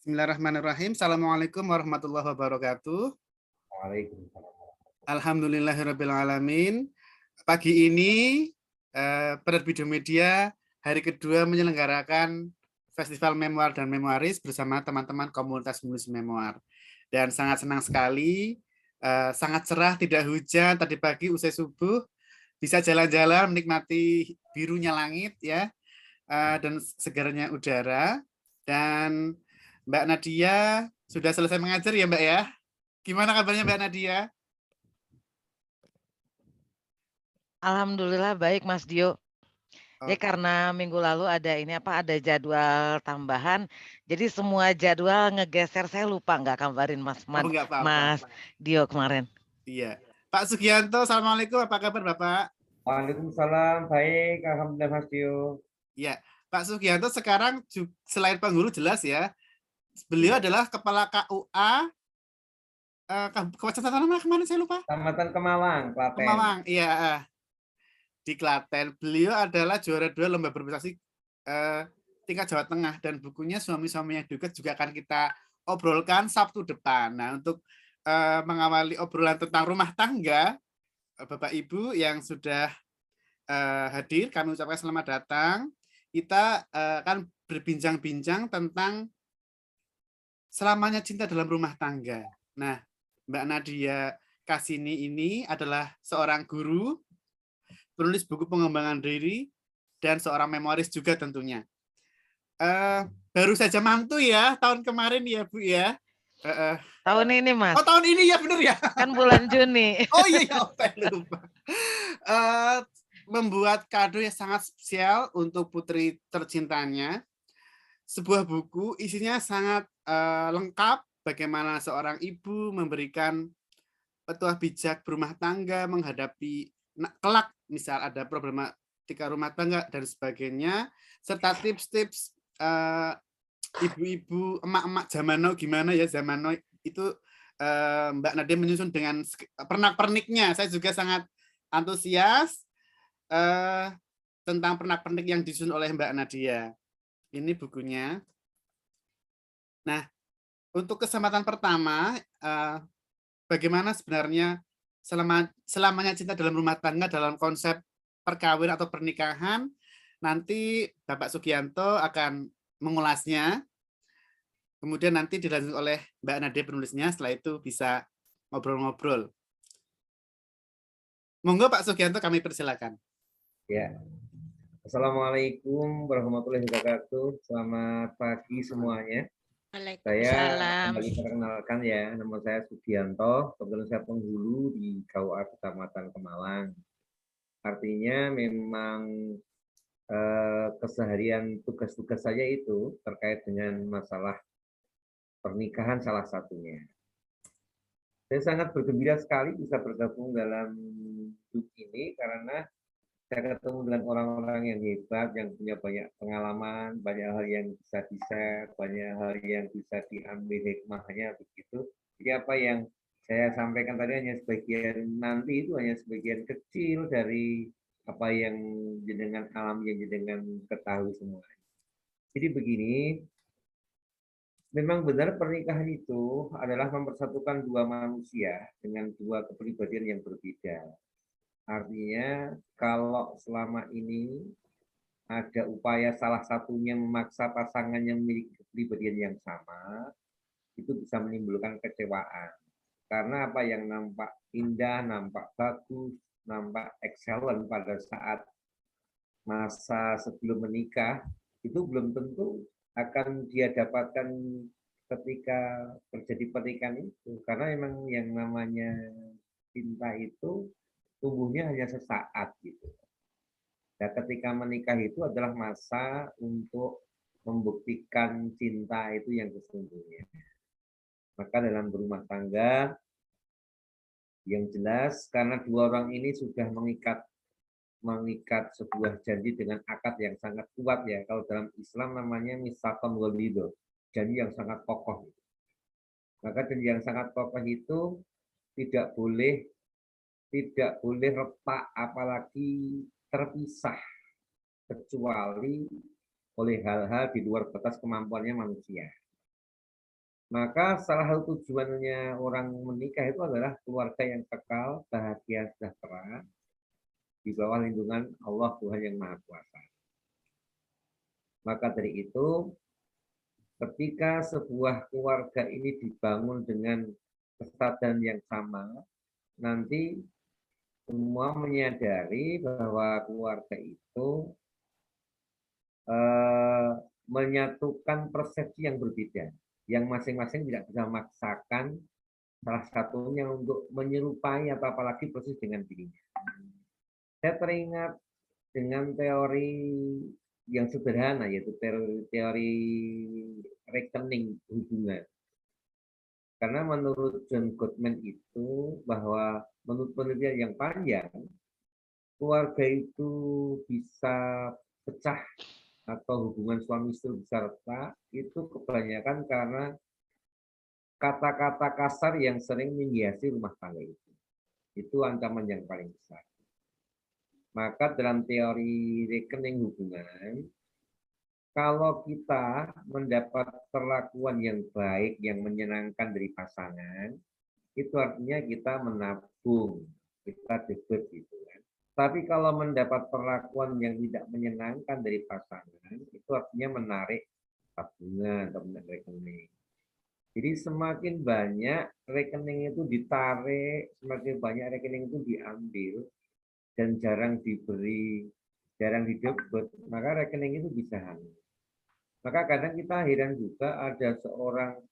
Bismillahirrahmanirrahim. Assalamualaikum warahmatullahi wabarakatuh. Waalaikumsalam. Alhamdulillahirabbil alamin. Pagi ini Penerbit Video Media hari kedua menyelenggarakan Festival Memoir dan Memoaris bersama teman-teman komunitas penulis memoir. Dan sangat senang sekali, sangat cerah, tidak hujan. Tadi pagi usai subuh bisa jalan-jalan menikmati birunya langit ya, dan segarnya udara. Dan Mbak Nadia sudah selesai mengajar ya Mbak ya? Gimana kabarnya Mbak Nadia? Alhamdulillah baik Mas Dio. Ya Oh, karena minggu lalu ada jadwal tambahan, jadi semua jadwal ngegeser, saya lupa nggak kabarin nggak apa-apa. Mas Dio kemarin. Iya. Pak Sugianto, Assalamualaikum. Apa kabar Bapak? Waalaikumsalam, baik, alhamdulillah Mas Dio. Iya. Pak Sugianto sekarang selain pengguru jelas ya, beliau Iya. adalah Kepala KUA Kecamatan mana kemarin saya lupa. Kecamatan Kemawang, Klaten. Kemawang, iya. Di Klaten. Beliau adalah juara 2 lomba berprestasi tingkat Jawa Tengah dan bukunya Suami-Suami yang Dekat juga akan kita obrolkan Sabtu depan. Nah, untuk mengawali obrolan tentang rumah tangga, Bapak Ibu yang sudah hadir, kami ucapkan selamat datang. Kita akan berbincang-bincang tentang selamanya cinta dalam rumah tangga. Nah, Mbak Nadia Kasini ini adalah seorang guru, penulis buku pengembangan diri, dan seorang memoris juga tentunya. Baru saja mantu ya tahun kemarin ya Bu ya. Tahun ini Mas. Oh tahun ini ya benar ya. Kan bulan Juni. Oh iya ya, lupa. Membuat kado yang sangat spesial untuk putri tercintanya. Sebuah buku isinya sangat lengkap. Bagaimana seorang ibu memberikan petuah bijak berumah tangga menghadapi kelak, misal ada problematika rumah tangga dan sebagainya, serta tips-tips ibu-ibu, emak-emak zaman now gimana ya, zaman now itu Mbak Nadia menyusun dengan pernak-perniknya. Saya juga sangat antusias tentang pernak-pernik yang disusun oleh Mbak Nadia. Ini bukunya. Nah, untuk kesempatan pertama, bagaimana sebenarnya selamanya cinta dalam rumah tangga dalam konsep perkawinan atau pernikahan. Nanti Bapak Sugianto akan mengulasnya. Kemudian nanti dilanjut oleh Mbak Nadia penulisnya. Setelah itu bisa ngobrol-ngobrol. Monggo Pak Sugianto, kami persilakan. Ya. Assalamualaikum warahmatullahi wabarakatuh. Selamat pagi semuanya. Saya kembali perkenalkan ya, nama saya Sugianto, kebetulan saya penghulu di KUA Kecamatan Kemalang. Artinya memang keseharian tugas-tugas saya itu terkait dengan masalah pernikahan salah satunya. Saya sangat bergembira sekali bisa bergabung dalam grup ini karena saya ketemu dengan orang-orang yang hebat, yang punya banyak pengalaman, banyak hal yang bisa di-share, banyak hal yang bisa diambil hikmahnya begitu. Jadi apa yang saya sampaikan tadi hanya sebagian, nanti itu hanya sebagian kecil dari apa yang jenengan alami, yang jenengan ketahui semua. Jadi begini, memang benar pernikahan itu adalah mempersatukan dua manusia dengan dua kepribadian yang berbeda. Artinya kalau selama ini ada upaya salah satunya memaksa pasangan yang memiliki kepribadian yang sama, itu bisa menimbulkan kecewaan. Karena apa yang nampak indah, nampak bagus, nampak excellent pada saat masa sebelum menikah, itu belum tentu akan dia dapatkan ketika terjadi pernikahan itu. Karena memang yang namanya cinta itu tumbuhnya hanya sesaat gitu. Nah, ketika menikah itu adalah masa untuk membuktikan cinta itu yang sesungguhnya. Maka dalam berumah tangga yang jelas karena dua orang ini sudah mengikat sebuah janji dengan akad yang sangat kuat ya. Kalau dalam Islam namanya misaqon walido, janji yang sangat kokoh. Maka janji yang sangat kokoh itu tidak boleh retak apalagi terpisah kecuali oleh hal-hal di luar batas kemampuannya manusia. Maka salah satu tujuannya orang menikah itu adalah keluarga yang kekal, bahagia, sejahtera, di bawah lindungan Allah Tuhan Yang Maha Kuasa. Maka dari itu, ketika sebuah keluarga ini dibangun dengan kesadaran yang sama, nanti semua menyadari bahwa keluarga itu menyatukan persepsi yang berbeda, yang masing-masing tidak bisa memaksakan salah satunya untuk menyerupai atau apalagi persis dengan dirinya. Saya teringat dengan teori yang sederhana, yaitu teori rekening hubungan. Karena menurut John Gottman itu, bahwa menurut penelitian yang panjang, keluarga itu bisa pecah atau hubungan suami istri bisa retak, itu kebanyakan karena kata-kata kasar yang sering menghiasi rumah tangga itu. Itu ancaman yang paling besar. Maka dalam teori rekening hubungan, kalau kita mendapat perlakuan yang baik, yang menyenangkan dari pasangan, itu artinya kita menabung, kita debit gitu kan. Tapi kalau mendapat perlakuan yang tidak menyenangkan dari pasangan, itu artinya menarik tabungan atau menarik rekening. Jadi semakin banyak rekening itu ditarik, semakin banyak rekening itu diambil, dan jarang diberi, jarang didebet, maka rekening itu bisa hangus. Maka kadang kita heran juga ada seorang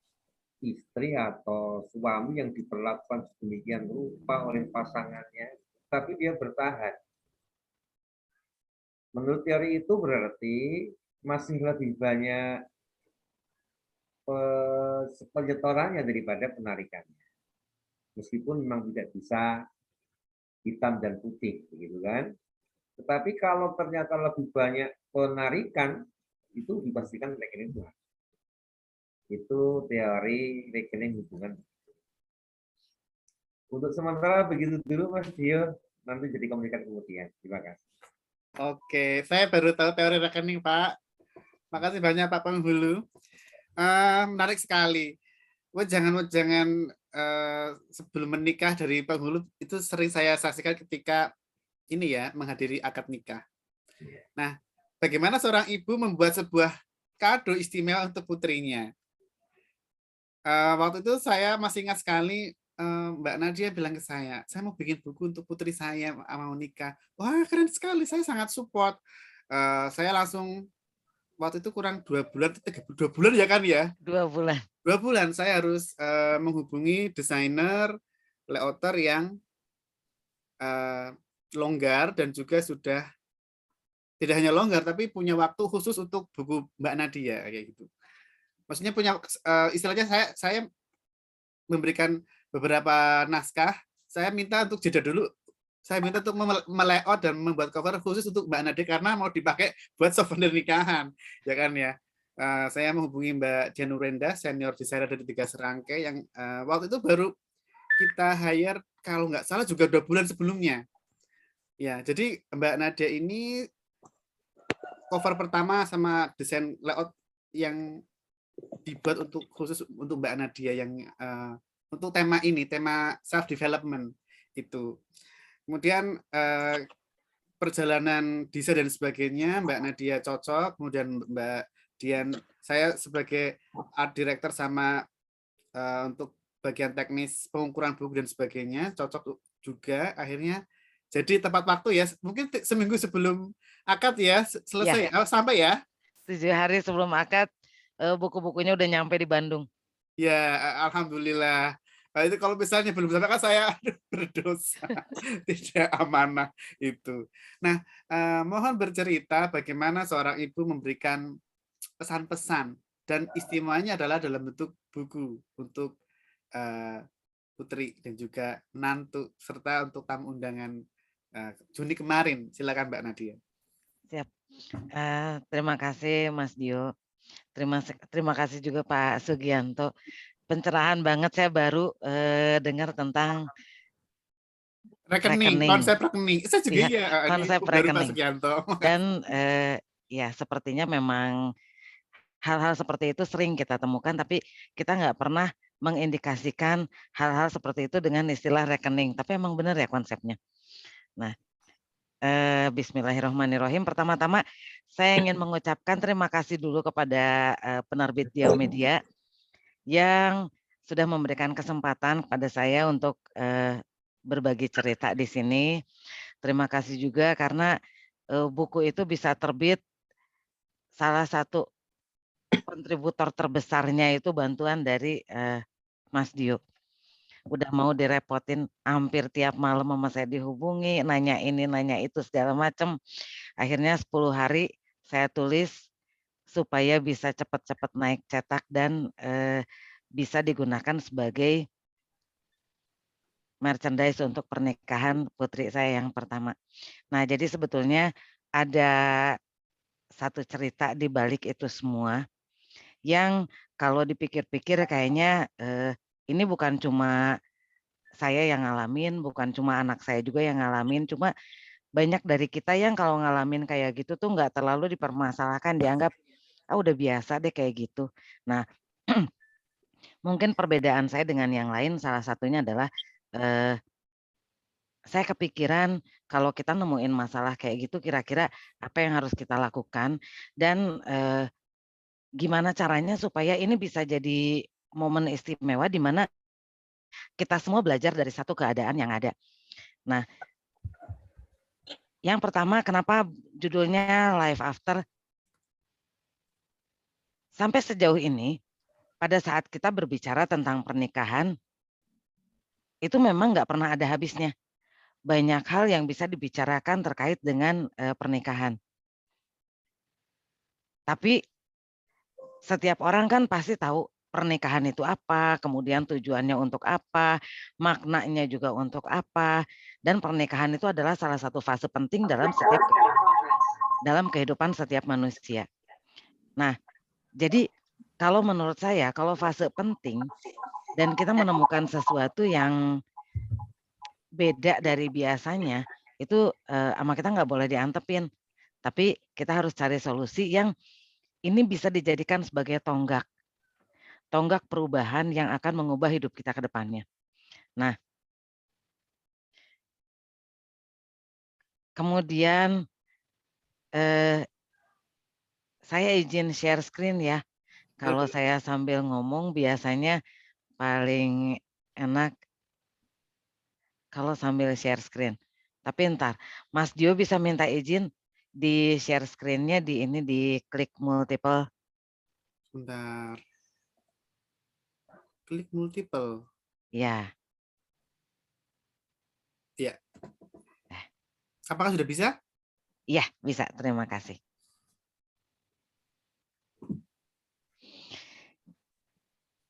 istri atau suami yang diperlakukan sedemikian rupa oleh pasangannya, tapi dia bertahan. Menurut teori itu berarti masih lebih banyak penyetorannya daripada penarikannya. Meskipun memang tidak bisa hitam dan putih, begitu kan? Tetapi kalau ternyata lebih banyak penarikan, itu dipastikan rekening Tuhan. Itu teori rekening hubungan. Untuk sementara begitu dulu Mas Dio, nanti jadi komunikasi kemudian. Terima kasih. Oke, saya baru tahu teori rekening, Pak. Makasih banyak Pak Penghulu. Menarik sekali. Jangan sebelum menikah dari penghulu itu sering saya saksikan ketika ini ya menghadiri akad nikah. Nah, bagaimana seorang ibu membuat sebuah kado istimewa untuk putrinya? Waktu itu saya masih ingat sekali Mbak Nadia bilang ke saya mau bikin buku untuk putri saya mau nikah. Wah, keren sekali, saya sangat support. Saya langsung waktu itu kurang 2 bulan, 2 bulan ya kan ya? 2 bulan. 2 bulan saya harus menghubungi desainer, layouter yang longgar dan juga sudah tidak hanya longgar tapi punya waktu khusus untuk buku Mbak Nadia kayak gitu. Maksudnya punya istilahnya saya memberikan beberapa naskah, saya minta untuk jeda dulu. Saya minta untuk melayout dan membuat cover khusus untuk Mbak Nadia karena mau dipakai buat souvenir nikahan, ya kan ya. Saya menghubungi Mbak Janurenda, senior desainer dari Tiga Serangkai yang waktu itu baru kita hire kalau nggak salah juga 2 bulan sebelumnya. Ya, jadi Mbak Nadia ini cover pertama sama desain layout yang dibuat untuk khusus untuk Mbak Nadia yang untuk tema ini, tema self development itu. Kemudian perjalanan desain dan sebagainya Mbak Nadia cocok, kemudian Mbak Dian, saya sebagai art director sama untuk bagian teknis pengukuran buku dan sebagainya cocok juga, akhirnya jadi tepat waktu ya, mungkin seminggu sebelum akad ya selesai ya. Sampai ya 7 hari sebelum akad buku-bukunya udah nyampe di Bandung. Ya, alhamdulillah. Nah, itu kalau misalnya belum sampai kan saya berdosa, tidak amanah itu. Nah, mohon bercerita bagaimana seorang ibu memberikan pesan-pesan dan istimewanya adalah dalam bentuk buku untuk putri dan juga menantu serta untuk tamu undangan Juni kemarin. Silakan Mbak Nadia. Siap. Terima kasih Mas Dio. Terima kasih juga Pak Sugianto. Pencerahan banget, saya baru dengar tentang rekening, konsep rekening. Saya juga ya, konsep baru Pak rekening. Sugianto. Dan ya sepertinya memang hal-hal seperti itu sering kita temukan, tapi kita nggak pernah mengindikasikan hal-hal seperti itu dengan istilah rekening, tapi emang benar ya konsepnya. Nah, bismillahirrohmanirrohim, pertama-tama saya ingin mengucapkan terima kasih dulu kepada, penerbit Diomedia yang sudah memberikan kesempatan kepada saya untuk, berbagi cerita di sini. Terima kasih juga karena, buku itu bisa terbit, salah satu kontributor terbesarnya itu bantuan dari, Mas Dio. Udah mau direpotin hampir tiap malam sama saya dihubungi, nanya ini, nanya itu, segala macam. Akhirnya 10 hari saya tulis supaya bisa cepat-cepat naik cetak dan, bisa digunakan sebagai merchandise untuk pernikahan putri saya yang pertama. Nah, jadi sebetulnya ada satu cerita di balik itu semua yang kalau dipikir-pikir kayaknya, ini bukan cuma saya yang ngalamin, bukan cuma anak saya juga yang ngalamin, cuma banyak dari kita yang kalau ngalamin kayak gitu tuh nggak terlalu dipermasalahkan, dianggap, "Ah, udah biasa deh kayak gitu." Nah, mungkin perbedaan saya dengan yang lain salah satunya adalah, eee, saya kepikiran kalau kita nemuin masalah kayak gitu kira-kira apa yang harus kita lakukan dan, gimana caranya supaya ini bisa jadi momen istimewa di mana kita semua belajar dari satu keadaan yang ada. Nah, yang pertama kenapa judulnya Life After, sampai sejauh ini pada saat kita berbicara tentang pernikahan, itu memang nggak pernah ada habisnya. Banyak hal yang bisa dibicarakan terkait dengan, pernikahan. Tapi setiap orang kan pasti tahu pernikahan itu apa, kemudian tujuannya untuk apa, maknanya juga untuk apa, dan pernikahan itu adalah salah satu fase penting dalam kehidupan setiap manusia. Nah, jadi kalau menurut saya, kalau fase penting dan kita menemukan sesuatu yang beda dari biasanya, itu, sama kita nggak boleh diantepin, tapi kita harus cari solusi yang ini bisa dijadikan sebagai tonggak. Tonggak perubahan yang akan mengubah hidup kita ke depannya. Nah, kemudian, eee, saya izin share screen ya. Kalau Boleh. saya sambil ngomong biasanya paling enak kalau sambil share screen. Tapi entar, Mas Dio bisa minta izin di share screen-nya di ini, diklik multiple. Sebentar. Klik multiple. Ya, Ya. eh, Apakah sudah bisa? iya bisa, terima kasih.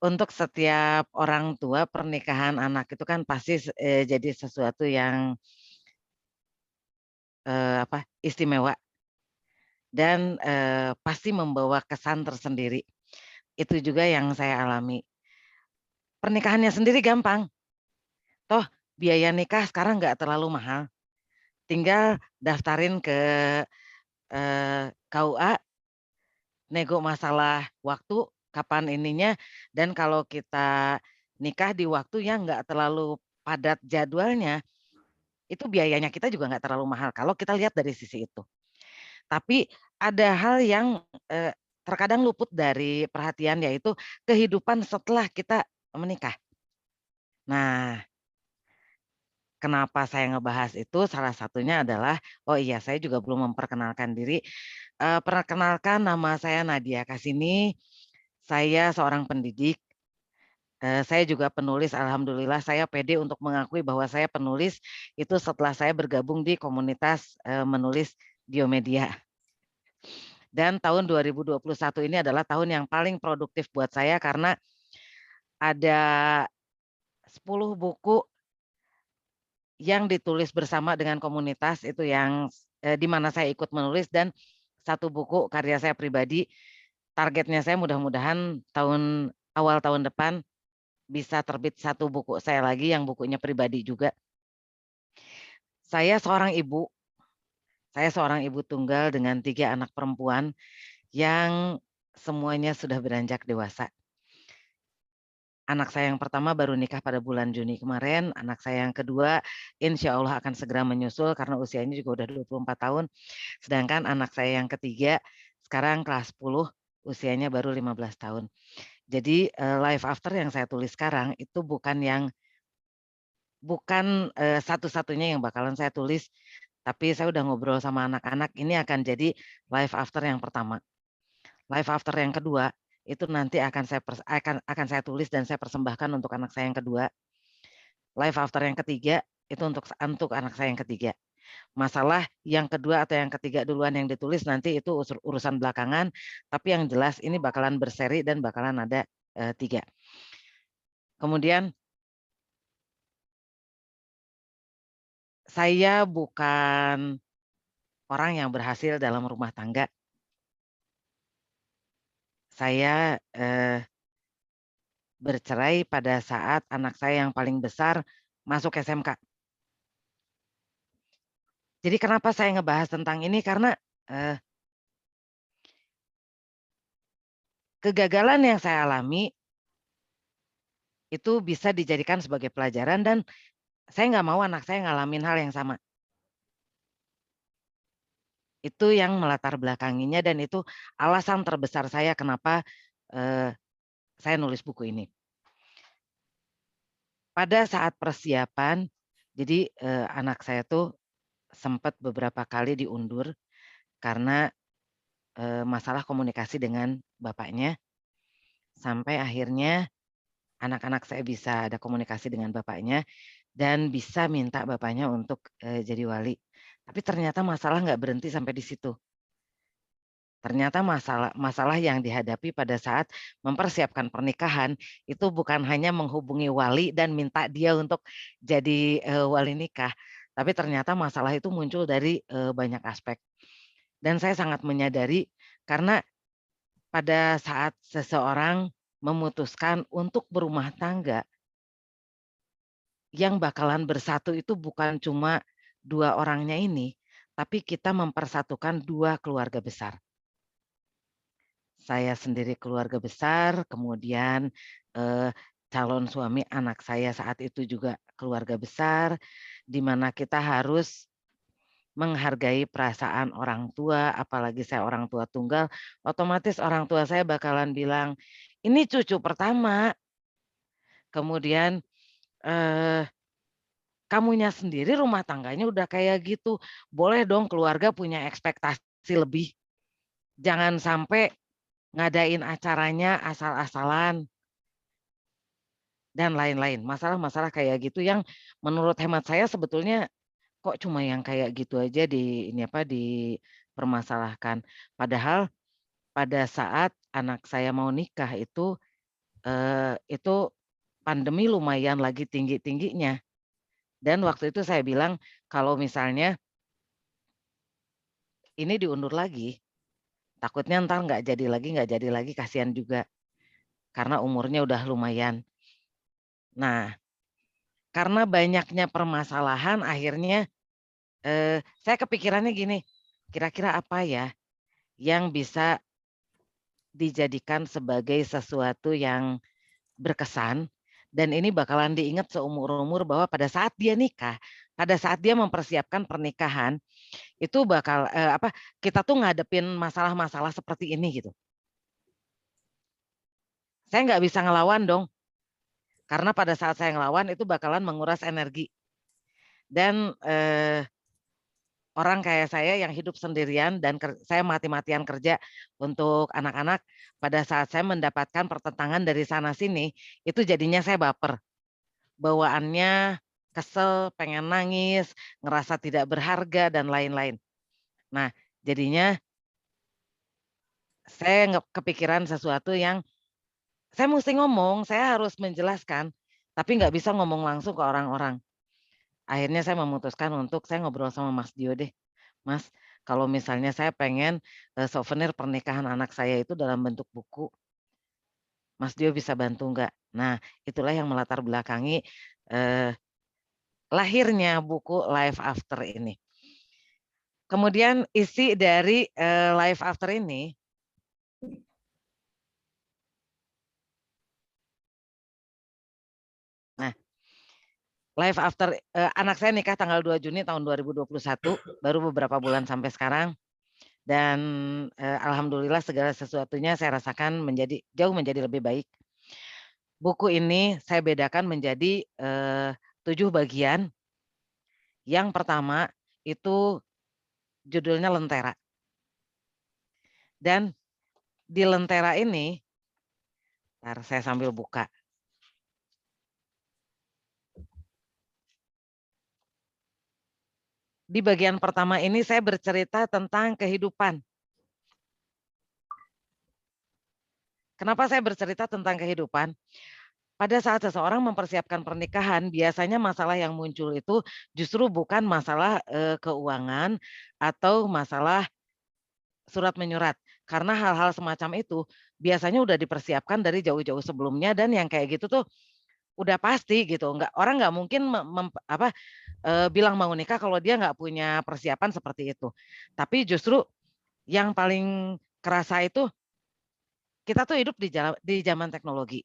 Untuk setiap orang tua, pernikahan anak itu kan pasti jadi sesuatu yang, istimewa dan, pasti membawa kesan tersendiri. Itu juga yang saya alami. Pernikahannya sendiri gampang, toh biaya nikah sekarang nggak terlalu mahal, tinggal daftarin ke, KUA, nego masalah waktu, kapan ininya, dan kalau kita nikah di waktu yang nggak terlalu padat jadwalnya, itu biayanya kita juga nggak terlalu mahal kalau kita lihat dari sisi itu. Tapi ada hal yang, terkadang luput dari perhatian yaitu kehidupan setelah kita menikah. Nah, kenapa saya ngebahas itu salah satunya adalah oh iya saya juga belum memperkenalkan diri, perkenalkan nama saya Nadia Kasini, saya seorang pendidik, saya juga penulis alhamdulillah saya pede untuk mengakui bahwa saya penulis itu setelah saya bergabung di komunitas, menulis Diomedia. Dan tahun 2021 ini adalah tahun yang paling produktif buat saya karena ada 10 buku yang ditulis bersama dengan komunitas itu yang, di mana saya ikut menulis dan satu buku karya saya pribadi. Targetnya saya mudah-mudahan awal tahun depan bisa terbit satu buku saya lagi yang bukunya pribadi juga. Saya seorang ibu, saya seorang ibu tunggal dengan 3 anak perempuan yang semuanya sudah beranjak dewasa. Anak saya yang pertama baru nikah pada bulan Juni kemarin, anak saya yang kedua insya Allah akan segera menyusul karena usianya juga udah 24 tahun. Sedangkan anak saya yang ketiga sekarang kelas 10, usianya baru 15 tahun. Jadi life after yang saya tulis sekarang itu bukan satu-satunya yang bakalan saya tulis, tapi saya udah ngobrol sama anak-anak, ini akan jadi life after yang pertama. Life after yang kedua itu nanti akan saya tulis dan saya persembahkan untuk anak saya yang kedua. Life after yang ketiga itu untuk anak saya yang ketiga. Masalah yang kedua atau yang ketiga duluan yang ditulis nanti itu urusan belakangan, tapi yang jelas ini bakalan berseri dan bakalan ada 3. Kemudian saya bukan orang yang berhasil dalam rumah tangga. Saya bercerai pada saat anak saya yang paling besar masuk SMK. Jadi kenapa saya ngebahas tentang ini? Karena kegagalan yang saya alami itu bisa dijadikan sebagai pelajaran dan saya nggak mau anak saya ngalamin hal yang sama. Itu yang melatar belakanginya dan itu alasan terbesar saya kenapa saya nulis buku ini. Pada saat persiapan, jadi anak saya tuh sempat beberapa kali diundur karena masalah komunikasi dengan bapaknya, sampai akhirnya anak-anak saya bisa ada komunikasi dengan bapaknya dan bisa minta bapaknya untuk jadi wali. Tapi ternyata masalah nggak berhenti sampai di situ. Ternyata masalah yang dihadapi pada saat mempersiapkan pernikahan itu bukan hanya menghubungi wali dan minta dia untuk jadi wali nikah, tapi ternyata masalah itu muncul dari banyak aspek. Dan saya sangat menyadari karena pada saat seseorang memutuskan untuk berumah tangga, yang bakalan bersatu itu bukan cuma 2 orangnya ini, tapi kita mempersatukan 2 keluarga besar. Saya sendiri keluarga besar, kemudian calon suami anak saya saat itu juga keluarga besar, di mana kita harus menghargai perasaan orang tua, apalagi saya orang tua tunggal, otomatis orang tua saya bakalan bilang, "Ini cucu pertama." Kemudian, "Kamunya sendiri rumah tangganya udah kayak gitu, boleh dong keluarga punya ekspektasi lebih. Jangan sampai ngadain acaranya asal-asalan." Dan lain-lain, masalah-masalah kayak gitu yang menurut hemat saya sebetulnya kok cuma yang kayak gitu aja dipermasalahkan. Padahal pada saat anak saya mau nikah itu pandemi lumayan lagi tinggi-tingginya. Dan waktu itu saya bilang, "Kalau misalnya ini diundur lagi, takutnya entar nggak jadi lagi kasihan juga, karena umurnya udah lumayan." Nah, karena banyaknya permasalahan akhirnya, saya kepikirannya gini, kira-kira apa ya yang bisa dijadikan sebagai sesuatu yang berkesan dan ini bakalan diingat seumur-umur bahwa pada saat dia nikah, pada saat dia mempersiapkan pernikahan, itu bakal, kita tuh ngadepin masalah-masalah seperti ini gitu. Saya nggak bisa ngelawan dong, karena pada saat saya ngelawan itu bakalan menguras energi. Dan, orang kayak saya yang hidup sendirian dan saya mati-matian kerja untuk anak-anak, pada saat saya mendapatkan pertentangan dari sana sini, itu jadinya saya baper. Bawaannya kesel, pengen nangis, ngerasa tidak berharga dan lain-lain. Nah, jadinya saya kepikiran sesuatu yang saya mesti ngomong, saya harus menjelaskan, tapi nggak bisa ngomong langsung ke orang-orang. Akhirnya saya memutuskan untuk saya ngobrol sama Mas Dio deh. "Mas, kalau misalnya saya pengen, souvenir pernikahan anak saya itu dalam bentuk buku, Mas Dio bisa bantu nggak?" Nah, itulah yang melatar belakangi, eee, lahirnya buku Life After ini. Kemudian isi dari, Life After ini life after anak saya nikah tanggal 2 Juni tahun 2021, baru beberapa bulan sampai sekarang. Dan alhamdulillah segala sesuatunya saya rasakan jauh menjadi lebih baik. Buku ini saya bedakan menjadi 7 bagian. Yang pertama itu judulnya Lentera. Dan di Lentera ini, ntar saya sambil buka. Di bagian pertama ini saya bercerita tentang kehidupan. Kenapa saya bercerita tentang kehidupan? Pada saat seseorang mempersiapkan pernikahan, biasanya masalah yang muncul itu justru bukan masalah keuangan atau masalah surat menyurat. Karena hal-hal semacam itu biasanya udah dipersiapkan dari jauh-jauh sebelumnya dan yang kayak gitu tuh udah pasti gitu. Orang nggak mungkin bilang mau nikah kalau dia nggak punya persiapan seperti itu. Tapi justru yang paling kerasa itu kita tuh hidup di zaman teknologi.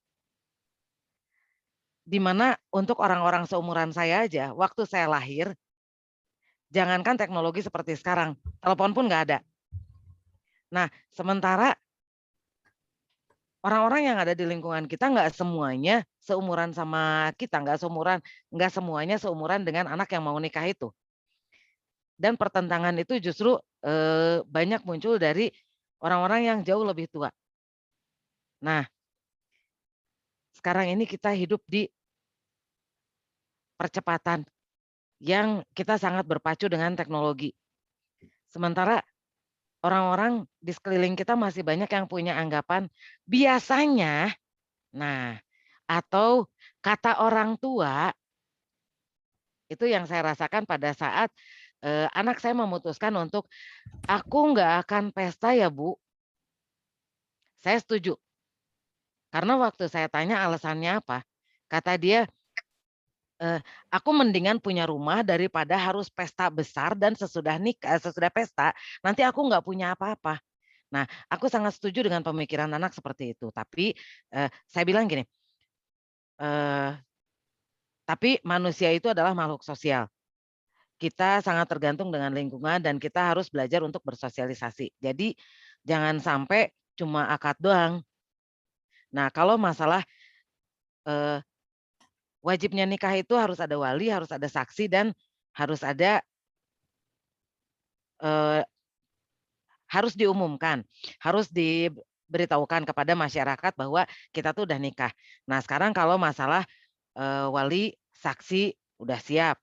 Di mana untuk orang-orang seumuran saya aja, waktu saya lahir, jangankan teknologi seperti sekarang, telepon pun nggak ada. Nah, sementara orang-orang yang ada di lingkungan kita nggak semuanya seumuran sama kita, nggak semuanya seumuran dengan anak yang mau nikah itu. Dan pertentangan itu justru banyak muncul dari orang-orang yang jauh lebih tua. Nah, sekarang ini kita hidup di percepatan yang kita sangat berpacu dengan teknologi. Sementara orang-orang di sekeliling kita masih banyak yang punya anggapan biasanya, nah, atau kata orang tua, itu yang saya rasakan pada saat anak saya memutuskan untuk, "Aku nggak akan pesta ya Bu." Saya setuju. Karena waktu saya tanya alasannya apa, kata dia, "Aku mendingan punya rumah daripada harus pesta besar dan sesudah pesta, nanti aku nggak punya apa-apa." Nah, aku sangat setuju dengan pemikiran anak seperti itu. Tapi, saya bilang gini, eee, tapi manusia itu adalah makhluk sosial. Kita sangat tergantung dengan lingkungan dan kita harus belajar untuk bersosialisasi. Jadi, jangan sampai cuma akad doang. Nah, kalau masalah, eee, wajibnya nikah itu harus ada wali, harus ada saksi, dan harus ada, eee, harus diumumkan, harus diberitahukan kepada masyarakat bahwa kita tuh udah nikah. Nah, sekarang kalau masalah, wali, saksi, udah siap.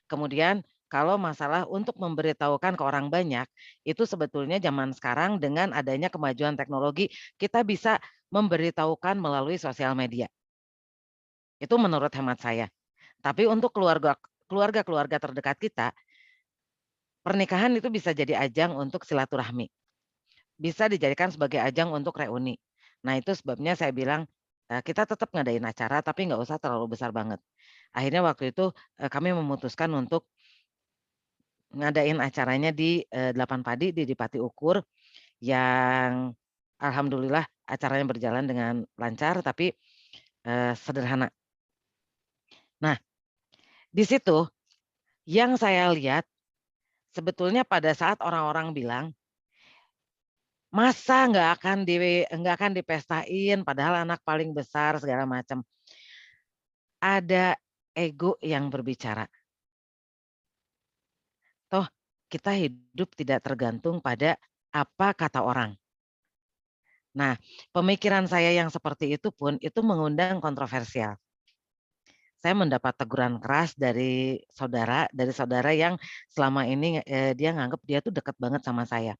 Kemudian kalau masalah untuk memberitahukan ke orang banyak, itu sebetulnya zaman sekarang dengan adanya kemajuan teknologi, kita bisa memberitahukan melalui sosial media. Itu menurut hemat saya. Tapi untuk keluarga-keluarga terdekat kita, pernikahan itu bisa jadi ajang untuk silaturahmi. Bisa dijadikan sebagai ajang untuk reuni. Nah, itu sebabnya saya bilang, kita tetap ngadain acara tapi nggak usah terlalu besar banget. Akhirnya waktu itu, kami memutuskan untuk ngadain acaranya di 8 Padi di Pati Ukur yang alhamdulillah acaranya berjalan dengan lancar tapi, sederhana. Nah, di situ yang saya lihat sebetulnya pada saat orang-orang bilang, "Masa nggak akan dipestain padahal anak paling besar," segala macam. Ada ego yang berbicara. Toh kita hidup tidak tergantung pada apa kata orang. Nah, pemikiran saya yang seperti itu pun itu mengundang kontroversial. Saya mendapat teguran keras dari saudara yang selama ini, dia nganggep dia tuh dekat banget sama saya.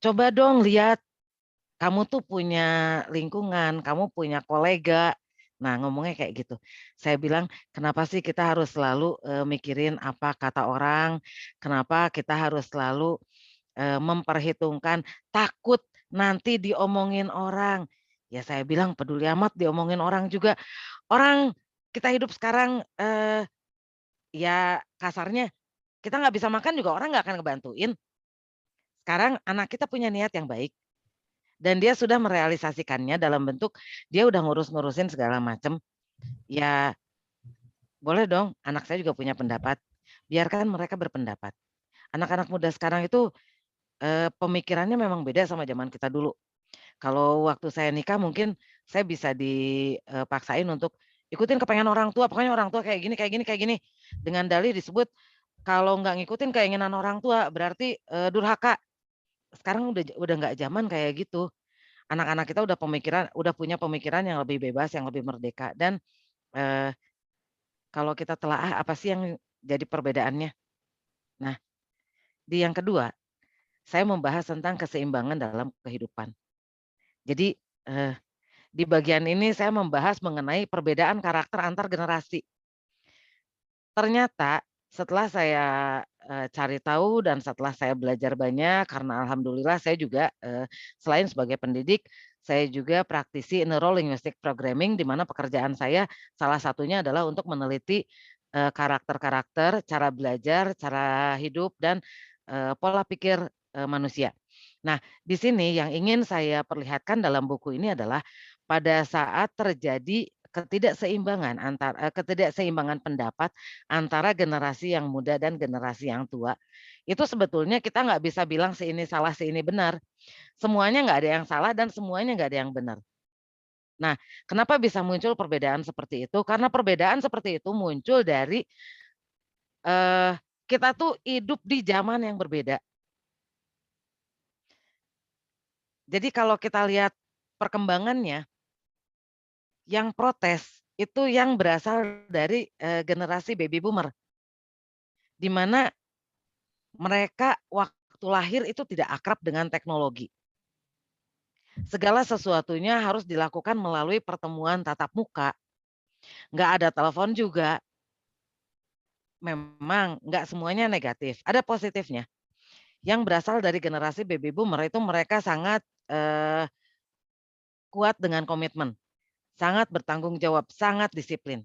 "Coba dong lihat, kamu tuh punya lingkungan, kamu punya kolega." Nah, ngomongnya kayak gitu. Saya bilang, "Kenapa sih kita harus selalu, mikirin apa kata orang? Kenapa kita harus selalu, memperhitungkan takut nanti diomongin orang?" Ya saya bilang, "Peduli amat diomongin orang juga. Orang kita hidup sekarang, ya kasarnya kita nggak bisa makan juga orang nggak akan ngebantuin. Sekarang anak kita punya niat yang baik dan dia sudah merealisasikannya dalam bentuk dia udah ngurus-ngurusin segala macam, ya Boleh dong, anak saya juga punya pendapat. Biarkan mereka berpendapat. Anak-anak muda sekarang itu, pemikirannya memang beda sama zaman kita dulu. Kalau waktu saya nikah mungkin saya bisa dipaksain untuk ikutin kepengen orang tua, pokoknya orang tua kayak gini kayak gini kayak gini. Dengan dalih disebut kalau nggak ngikutin keinginan orang tua berarti, durhaka. Sekarang udah nggak zaman kayak gitu. Anak-anak kita udah punya pemikiran yang lebih bebas, yang lebih merdeka dan, eee, kalau kita telaah apa sih yang jadi perbedaannya. Nah, di yang kedua, saya membahas tentang keseimbangan dalam kehidupan. Jadi, eee, di bagian ini saya membahas mengenai perbedaan karakter antar generasi. Ternyata setelah saya, cari tahu dan setelah saya belajar banyak karena alhamdulillah saya juga, selain sebagai pendidik, saya juga praktisi Neuro Linguistic Programming di mana pekerjaan saya salah satunya adalah untuk meneliti, karakter-karakter, cara belajar, cara hidup dan, pola pikir, manusia. Nah, di sini yang ingin saya perlihatkan dalam buku ini adalah pada saat terjadi ketidakseimbangan pendapat antara generasi yang muda dan generasi yang tua, itu sebetulnya kita nggak bisa bilang si ini salah, si ini benar. Semuanya nggak ada yang salah dan semuanya nggak ada yang benar. Nah, kenapa bisa muncul perbedaan seperti itu? Karena perbedaan seperti itu muncul dari, eee, kita tuh hidup di zaman yang berbeda. Jadi kalau kita lihat perkembangannya, yang protes itu yang berasal dari, generasi baby boomer, di mana mereka waktu lahir itu tidak akrab dengan teknologi. Segala sesuatunya harus dilakukan melalui pertemuan tatap muka, nggak ada telepon juga. Memang nggak semuanya negatif, ada positifnya. Yang berasal dari generasi baby boomer itu mereka sangat, kuat dengan komitmen, sangat bertanggung jawab, sangat disiplin.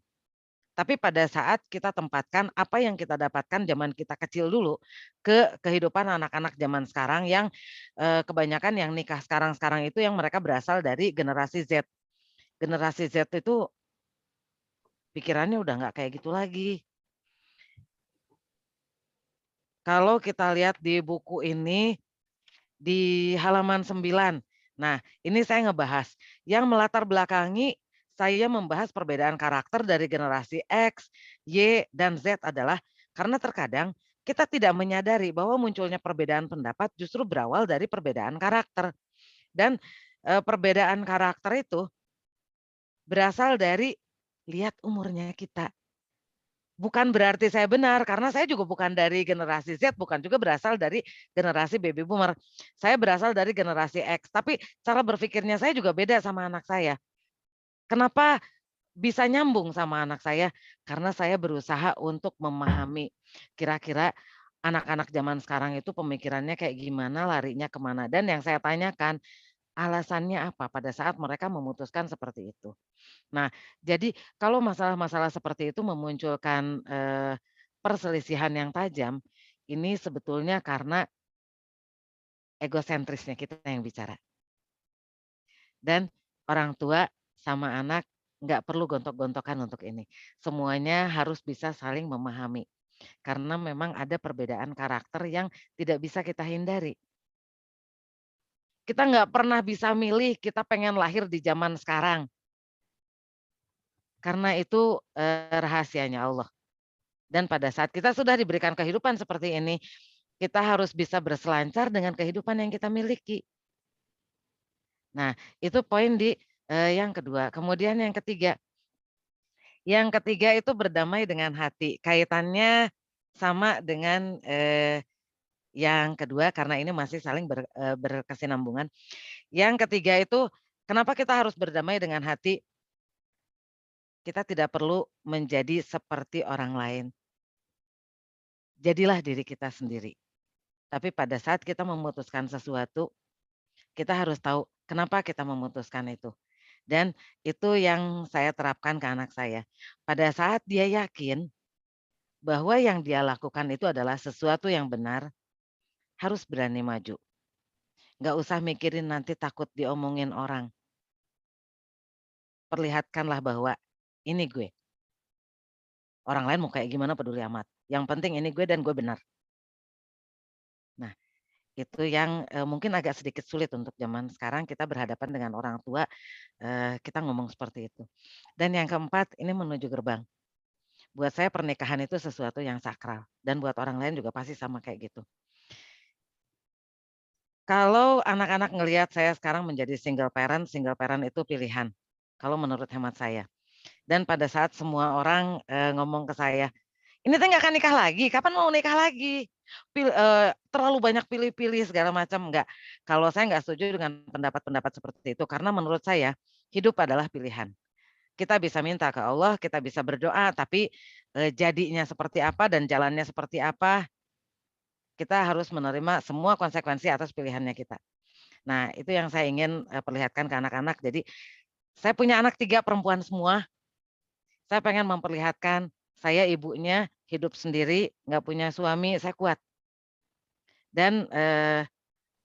Tapi pada saat kita tempatkan apa yang kita dapatkan zaman kita kecil dulu, ke kehidupan anak-anak zaman sekarang yang, kebanyakan yang nikah sekarang-sekarang itu yang mereka berasal dari generasi Z. Generasi Z itu pikirannya udah nggak kayak gitu lagi. Kalau kita lihat di buku ini, di halaman 9. Nah, ini saya ngebahas, yang melatar belakangi saya membahas perbedaan karakter dari generasi X, Y, dan Z adalah karena terkadang kita tidak menyadari bahwa munculnya perbedaan pendapat justru berawal dari perbedaan karakter. Dan, perbedaan karakter itu berasal dari lihat umurnya kita. Bukan berarti saya benar, karena saya juga bukan dari generasi Z, bukan juga berasal dari generasi baby boomer. Saya berasal dari generasi X, tapi cara berpikirnya saya juga beda sama anak saya. Kenapa bisa nyambung sama anak saya? Karena saya berusaha untuk memahami kira-kira anak-anak zaman sekarang itu pemikirannya kayak gimana, larinya kemana. Dan yang saya tanyakan, alasannya apa pada saat mereka memutuskan seperti itu. Nah, jadi kalau masalah-masalah seperti itu memunculkan, perselisihan yang tajam, ini sebetulnya karena egosentrisnya kita yang bicara. Dan orang tua sama anak nggak perlu gontok-gontokan untuk ini. Semuanya harus bisa saling memahami. Karena memang ada perbedaan karakter yang tidak bisa kita hindari. Kita nggak pernah bisa milih kita pengen lahir di zaman sekarang. Karena itu, rahasianya Allah. Dan pada saat kita sudah diberikan kehidupan seperti ini, kita harus bisa berselancar dengan kehidupan yang kita miliki. Nah, itu poin di, yang kedua. Kemudian yang ketiga itu berdamai dengan hati. Kaitannya sama dengan, yang kedua karena ini masih saling berkesinambungan. Yang ketiga itu kenapa kita harus berdamai dengan hati? Kita tidak perlu menjadi seperti orang lain. Jadilah diri kita sendiri. Tapi pada saat kita memutuskan sesuatu, kita harus tahu kenapa kita memutuskan itu. Dan itu yang saya terapkan ke anak saya. Pada saat dia yakin bahwa yang dia lakukan itu adalah sesuatu yang benar, harus berani maju. Nggak usah mikirin nanti takut diomongin orang. Perlihatkanlah bahwa ini gue, Orang lain mau kayak gimana peduli amat. Yang penting ini gue dan gue benar. Nah, itu yang mungkin agak sedikit sulit untuk zaman sekarang kita berhadapan dengan orang tua, kita ngomong seperti itu. Dan yang keempat, ini menuju gerbang. Buat saya pernikahan itu sesuatu yang sakral dan buat orang lain juga pasti sama kayak gitu. Kalau anak-anak ngelihat saya sekarang menjadi single parent itu pilihan, kalau menurut hemat saya. Dan pada saat semua orang, ngomong ke saya, "Ini teh nggak akan nikah lagi, kapan mau nikah lagi? Terlalu banyak pilih-pilih segala macam." Enggak, kalau saya nggak setuju dengan pendapat-pendapat seperti itu, karena menurut saya, hidup adalah pilihan. Kita bisa minta ke Allah, kita bisa berdoa, tapi, jadinya seperti apa dan jalannya seperti apa, kita harus menerima semua konsekuensi atas pilihannya kita. Nah, itu yang saya ingin, perlihatkan ke anak-anak. Jadi, saya punya anak 3 perempuan semua, saya pengen memperlihatkan, saya ibunya, hidup sendiri, nggak punya suami, saya kuat. Dan,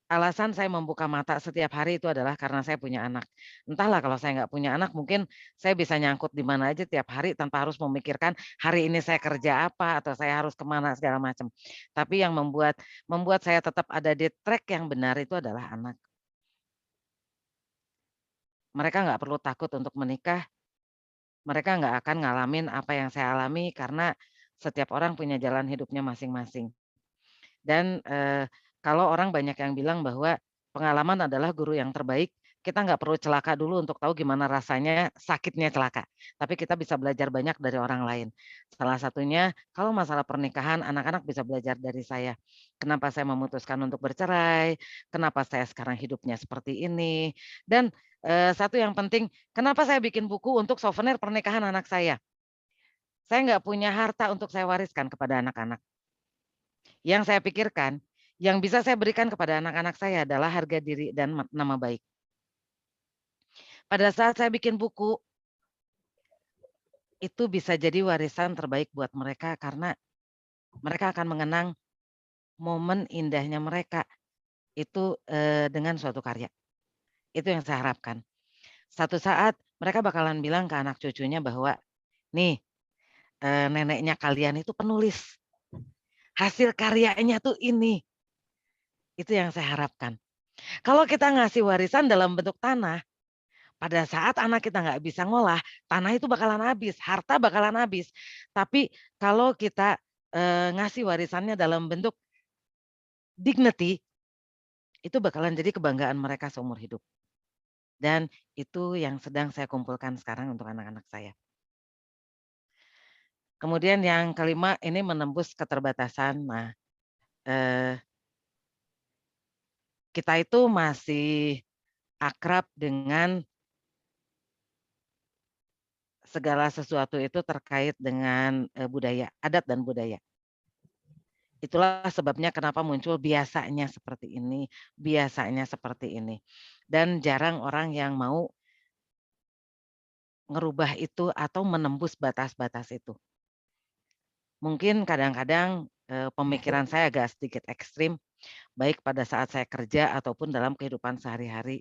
alasan saya membuka mata setiap hari itu adalah karena saya punya anak. Entahlah kalau saya nggak punya anak mungkin saya bisa nyangkut di mana aja tiap hari tanpa harus memikirkan hari ini saya kerja apa atau saya harus kemana segala macam. Tapi yang membuat membuat saya tetap ada di track yang benar itu adalah anak. Mereka nggak perlu takut untuk menikah, mereka nggak akan ngalamin apa yang saya alami karena setiap orang punya jalan hidupnya masing-masing. Dan, kalau orang banyak yang bilang bahwa pengalaman adalah guru yang terbaik, kita nggak perlu celaka dulu untuk tahu gimana rasanya sakitnya celaka, tapi kita bisa belajar banyak dari orang lain. Salah satunya kalau masalah pernikahan, anak-anak bisa belajar dari saya. Kenapa saya memutuskan untuk bercerai, kenapa saya sekarang hidupnya seperti ini, dan, satu yang penting, kenapa saya bikin buku untuk souvenir pernikahan anak saya. Saya nggak punya harta untuk saya wariskan kepada anak-anak. Yang saya pikirkan, yang bisa saya berikan kepada anak-anak saya adalah harga diri dan nama baik. Pada saat saya bikin buku, itu bisa jadi warisan terbaik buat mereka karena mereka akan mengenang momen indahnya mereka itu, dengan suatu karya. Itu yang saya harapkan. Satu saat mereka bakalan bilang ke anak cucunya bahwa, "Nih, neneknya kalian itu penulis, hasil karyanya tuh ini." Itu yang saya harapkan. Kalau kita ngasih warisan dalam bentuk tanah, pada saat anak kita nggak bisa ngolah, tanah itu bakalan habis, harta bakalan habis. Tapi kalau kita, ngasih warisannya dalam bentuk dignity, itu bakalan jadi kebanggaan mereka seumur hidup. Dan itu yang sedang saya kumpulkan sekarang untuk anak-anak saya. Kemudian yang kelima ini menembus keterbatasan. Nah, eee, kita itu masih akrab dengan segala sesuatu itu terkait dengan, budaya, adat dan budaya. Itulah sebabnya kenapa muncul biasanya seperti ini, biasanya seperti ini. Dan jarang orang yang mau ngerubah itu atau menembus batas-batas itu. Mungkin kadang-kadang, pemikiran saya agak sedikit ekstrim, baik pada saat saya kerja ataupun dalam kehidupan sehari-hari.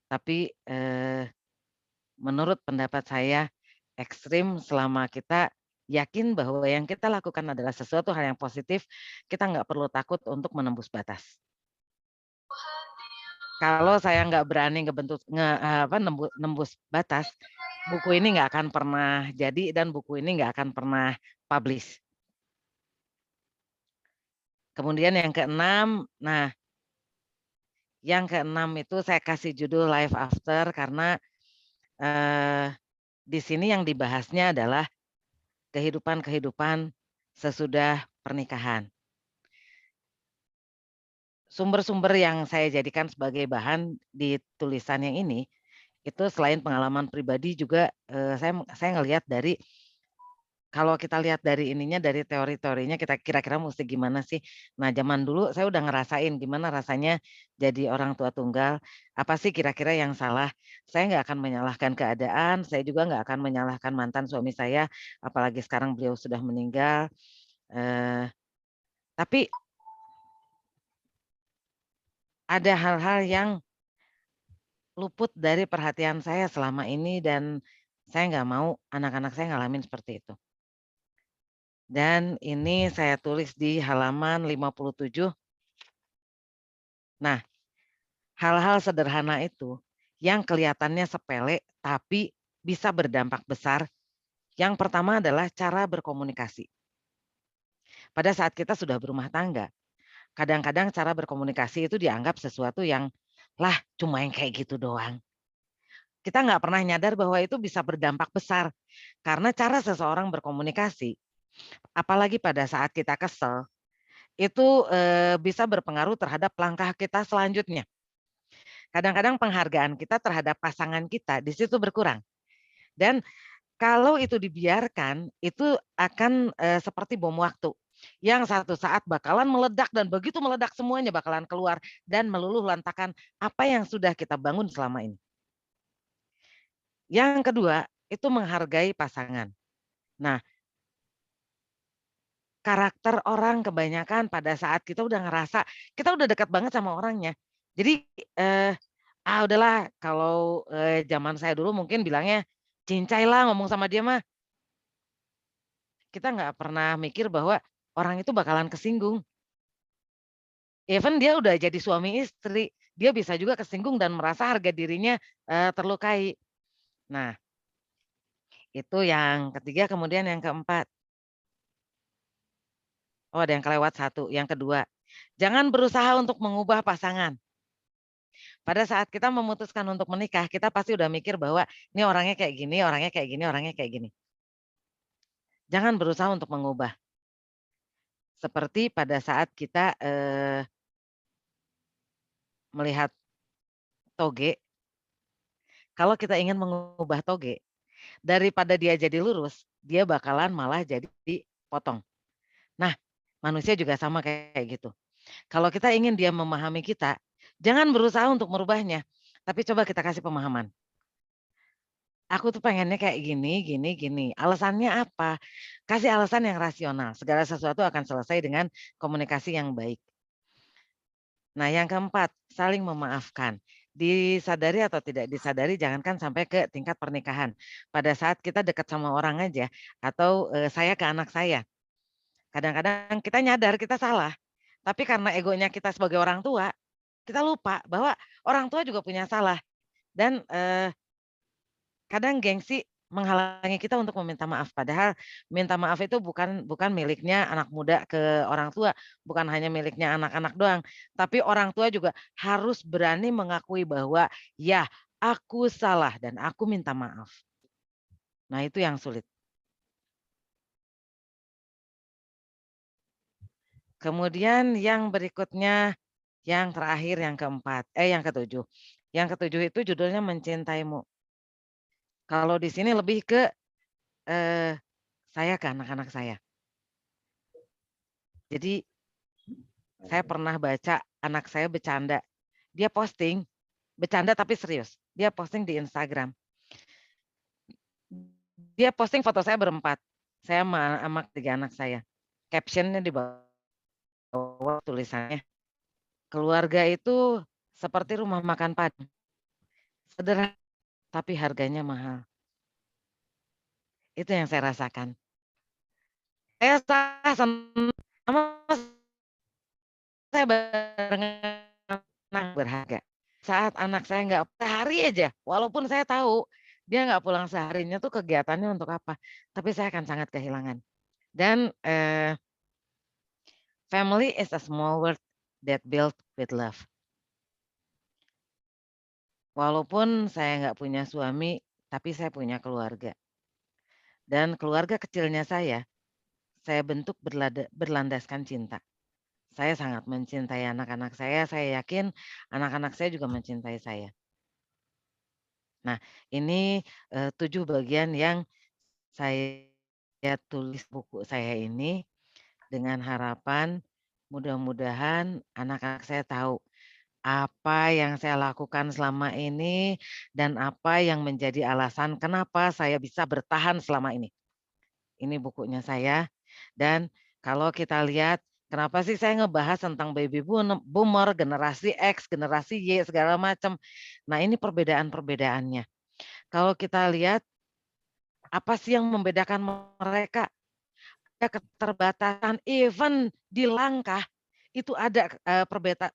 Tapi, menurut pendapat saya ekstrim selama kita yakin bahwa yang kita lakukan adalah sesuatu hal yang positif, kita nggak perlu takut untuk menembus batas. Kalau saya nggak berani nembus batas, buku ini nggak akan pernah jadi dan buku ini nggak akan pernah publish. Kemudian yang keenam, nah yang keenam itu saya kasih judul Life After karena, eee, di sini yang dibahasnya adalah kehidupan-kehidupan sesudah pernikahan. Sumber-sumber yang saya jadikan sebagai bahan di tulisan yang ini, itu selain pengalaman pribadi juga, saya ngelihat dari kalau kita lihat dari ininya, dari teori-teorinya kita kira-kira musti gimana sih. Nah, zaman dulu saya udah ngerasain gimana rasanya jadi orang tua tunggal, apa sih kira-kira yang salah. Saya nggak akan menyalahkan keadaan, saya juga nggak akan menyalahkan mantan suami saya, apalagi sekarang beliau sudah meninggal, eee, tapi ada hal-hal yang luput dari perhatian saya selama ini dan saya nggak mau anak-anak saya ngalamin seperti itu. Dan ini saya tulis di halaman 57. Nah, hal-hal sederhana itu yang kelihatannya sepele tapi bisa berdampak besar. Yang pertama adalah cara berkomunikasi. Pada saat kita sudah berumah tangga, kadang-kadang cara berkomunikasi itu dianggap sesuatu yang, lah cuma yang kayak gitu doang. Kita nggak pernah nyadar bahwa itu bisa berdampak besar. Karena cara seseorang berkomunikasi, apalagi pada saat kita kesel, itu bisa berpengaruh terhadap langkah kita selanjutnya. Kadang-kadang penghargaan kita terhadap pasangan kita di situ berkurang. Dan kalau itu dibiarkan, itu akan seperti bom waktu yang satu saat bakalan meledak dan begitu meledak semuanya bakalan keluar dan meluluh lantakan apa yang sudah kita bangun selama ini. Yang kedua, itu menghargai pasangan. Nah, karakter orang kebanyakan pada saat kita udah ngerasa kita udah dekat banget sama orangnya. Jadi, udahlah kalau, zaman saya dulu mungkin bilangnya, "Cincai lah ngomong sama dia mah." Kita nggak pernah mikir bahwa orang itu bakalan kesinggung. Even dia udah jadi suami istri, dia bisa juga kesinggung dan merasa harga dirinya, terlukai. Nah, itu yang ketiga, kemudian yang keempat, oh ada yang kelewat satu, yang kedua, jangan berusaha untuk mengubah pasangan. Pada saat kita memutuskan untuk menikah, kita pasti udah mikir bahwa ini orangnya kayak gini, orangnya kayak gini, orangnya kayak gini. Jangan berusaha untuk mengubah. Seperti pada saat kita, melihat toge, kalau kita ingin mengubah toge, daripada dia jadi lurus, dia bakalan malah jadi potong. Nah, manusia juga sama kayak gitu. Kalau kita ingin dia memahami kita, jangan berusaha untuk merubahnya, tapi coba kita kasih pemahaman. Aku tuh pengennya kayak gini, gini, gini. Alasannya apa? Kasih alasan yang rasional. Segala sesuatu akan selesai dengan komunikasi yang baik. Nah, yang keempat, saling memaafkan. Disadari atau tidak disadari, jangankan sampai ke tingkat pernikahan. Pada saat kita dekat sama orang aja, atau saya ke anak saya, kadang-kadang kita nyadar kita salah, tapi karena egonya kita sebagai orang tua, kita lupa bahwa orang tua juga punya salah dan, kadang gengsi menghalangi kita untuk meminta maaf. Padahal minta maaf itu bukan miliknya anak muda ke orang tua, bukan hanya miliknya anak-anak doang, tapi orang tua juga harus berani mengakui bahwa, "Ya, aku salah dan aku minta maaf." Nah, itu yang sulit. Kemudian yang berikutnya, yang terakhir, yang ketujuh. Yang ketujuh itu judulnya Mencintaimu. Kalau di sini lebih ke, eee, saya ke anak-anak saya. Jadi, saya pernah baca anak saya bercanda. Dia posting, bercanda tapi serius. Dia posting di Instagram. Dia posting foto saya berempat. Saya sama 3 anak saya. Caption-nya di bawah tulisannya, "Keluarga itu seperti rumah makan Padang. Sederhana tapi harganya mahal." Itu yang saya rasakan. Saya senang sama saya barengan anak berharga. Saat anak saya nggak sehari aja, walaupun saya tahu dia nggak pulang seharinya tuh kegiatannya untuk apa, tapi saya akan sangat kehilangan. Dan, family is a small world that built with love. Walaupun saya nggak punya suami, tapi saya punya keluarga. Dan keluarga kecilnya saya bentuk berlandaskan cinta. Saya sangat mencintai anak-anak saya yakin anak-anak saya juga mencintai saya. Nah, ini, 7 bagian yang saya tulis buku saya ini dengan harapan mudah-mudahan anak-anak saya tahu apa yang saya lakukan selama ini dan apa yang menjadi alasan kenapa saya bisa bertahan selama ini. Ini bukunya saya dan kalau kita lihat kenapa sih saya ngebahas tentang baby boomer, generasi X, generasi Y, segala macam. Nah, ini perbedaan-perbedaannya. Kalau kita lihat apa sih yang membedakan mereka? keterbatasan, even di langkah itu ada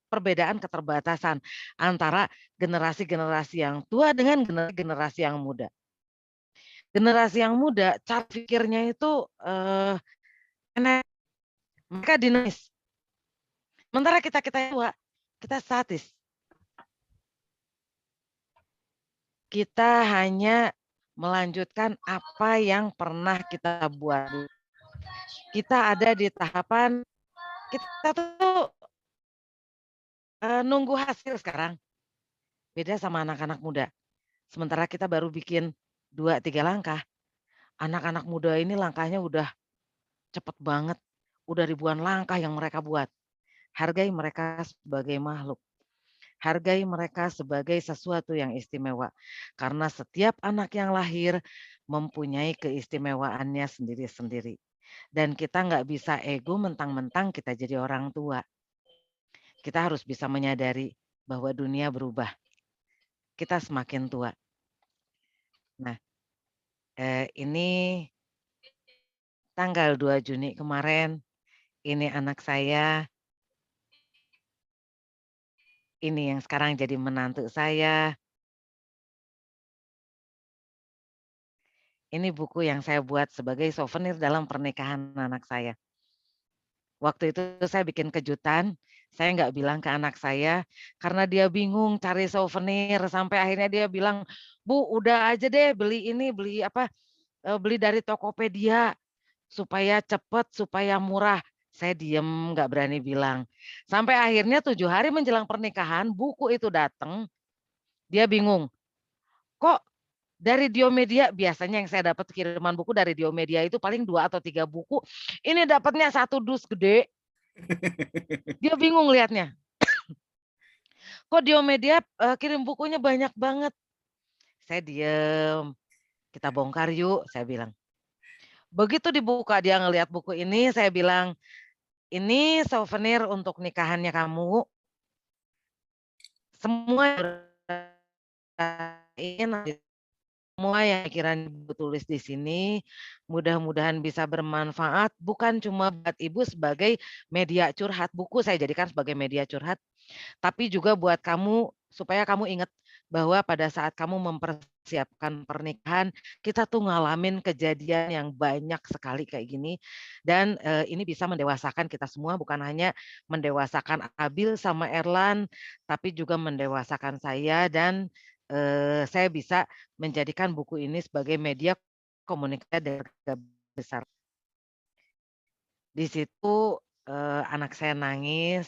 perbedaan keterbatasan antara generasi-generasi yang tua dengan generasi yang muda. Generasi yang muda cara pikirnya itu mereka dinamis. Sementara kita tua, kita statis. Kita hanya melanjutkan apa yang pernah kita buat. Kita ada di tahapan kita tuh nunggu hasil sekarang. Beda sama anak-anak muda. Sementara kita baru bikin 2-3 langkah. Anak-anak muda ini langkahnya udah cepet banget. Udah ribuan langkah yang mereka buat. Hargai mereka sebagai makhluk. Hargai mereka sebagai sesuatu yang istimewa. Karena setiap anak yang lahir mempunyai keistimewaannya sendiri-sendiri. Dan kita nggak bisa ego mentang-mentang kita jadi orang tua. Kita harus bisa menyadari bahwa dunia berubah. Kita semakin tua. Nah, ini tanggal 2 Juni kemarin, ini anak saya, ini yang sekarang jadi menantu saya. Ini buku yang saya buat sebagai souvenir dalam pernikahan anak saya. Waktu itu saya bikin kejutan, saya nggak bilang ke anak saya, karena dia bingung cari souvenir, sampai akhirnya dia bilang, "Bu, udah aja deh beli ini, beli dari Tokopedia, supaya cepet, supaya murah." Saya diem, nggak berani bilang. Sampai akhirnya 7 hari menjelang pernikahan, buku itu datang, dia bingung, "Kok dari Diomedia," biasanya yang saya dapat kiriman buku dari Diomedia itu paling 2 atau 3 buku, ini dapatnya 1 dus gede. Dia bingung lihatnya. "Kok Diomedia, kirim bukunya banyak banget?" Saya diem, "Kita bongkar yuk," saya bilang. Begitu dibuka dia ngelihat buku ini, saya bilang, "Ini souvenir untuk nikahannya kamu. Semua semua yang pikiran Ibu tulis di sini, mudah-mudahan bisa bermanfaat, bukan cuma buat Ibu sebagai media curhat." Buku saya jadikan sebagai media curhat, tapi juga buat kamu, supaya kamu ingat bahwa pada saat kamu mempersiapkan pernikahan, kita tuh ngalamin kejadian yang banyak sekali kayak gini, dan ini bisa mendewasakan kita semua, bukan hanya mendewasakan Abil sama Erlan, tapi juga mendewasakan saya, dan saya bisa menjadikan buku ini sebagai media komunikasi dari keluarga besar. Di situ anak saya nangis,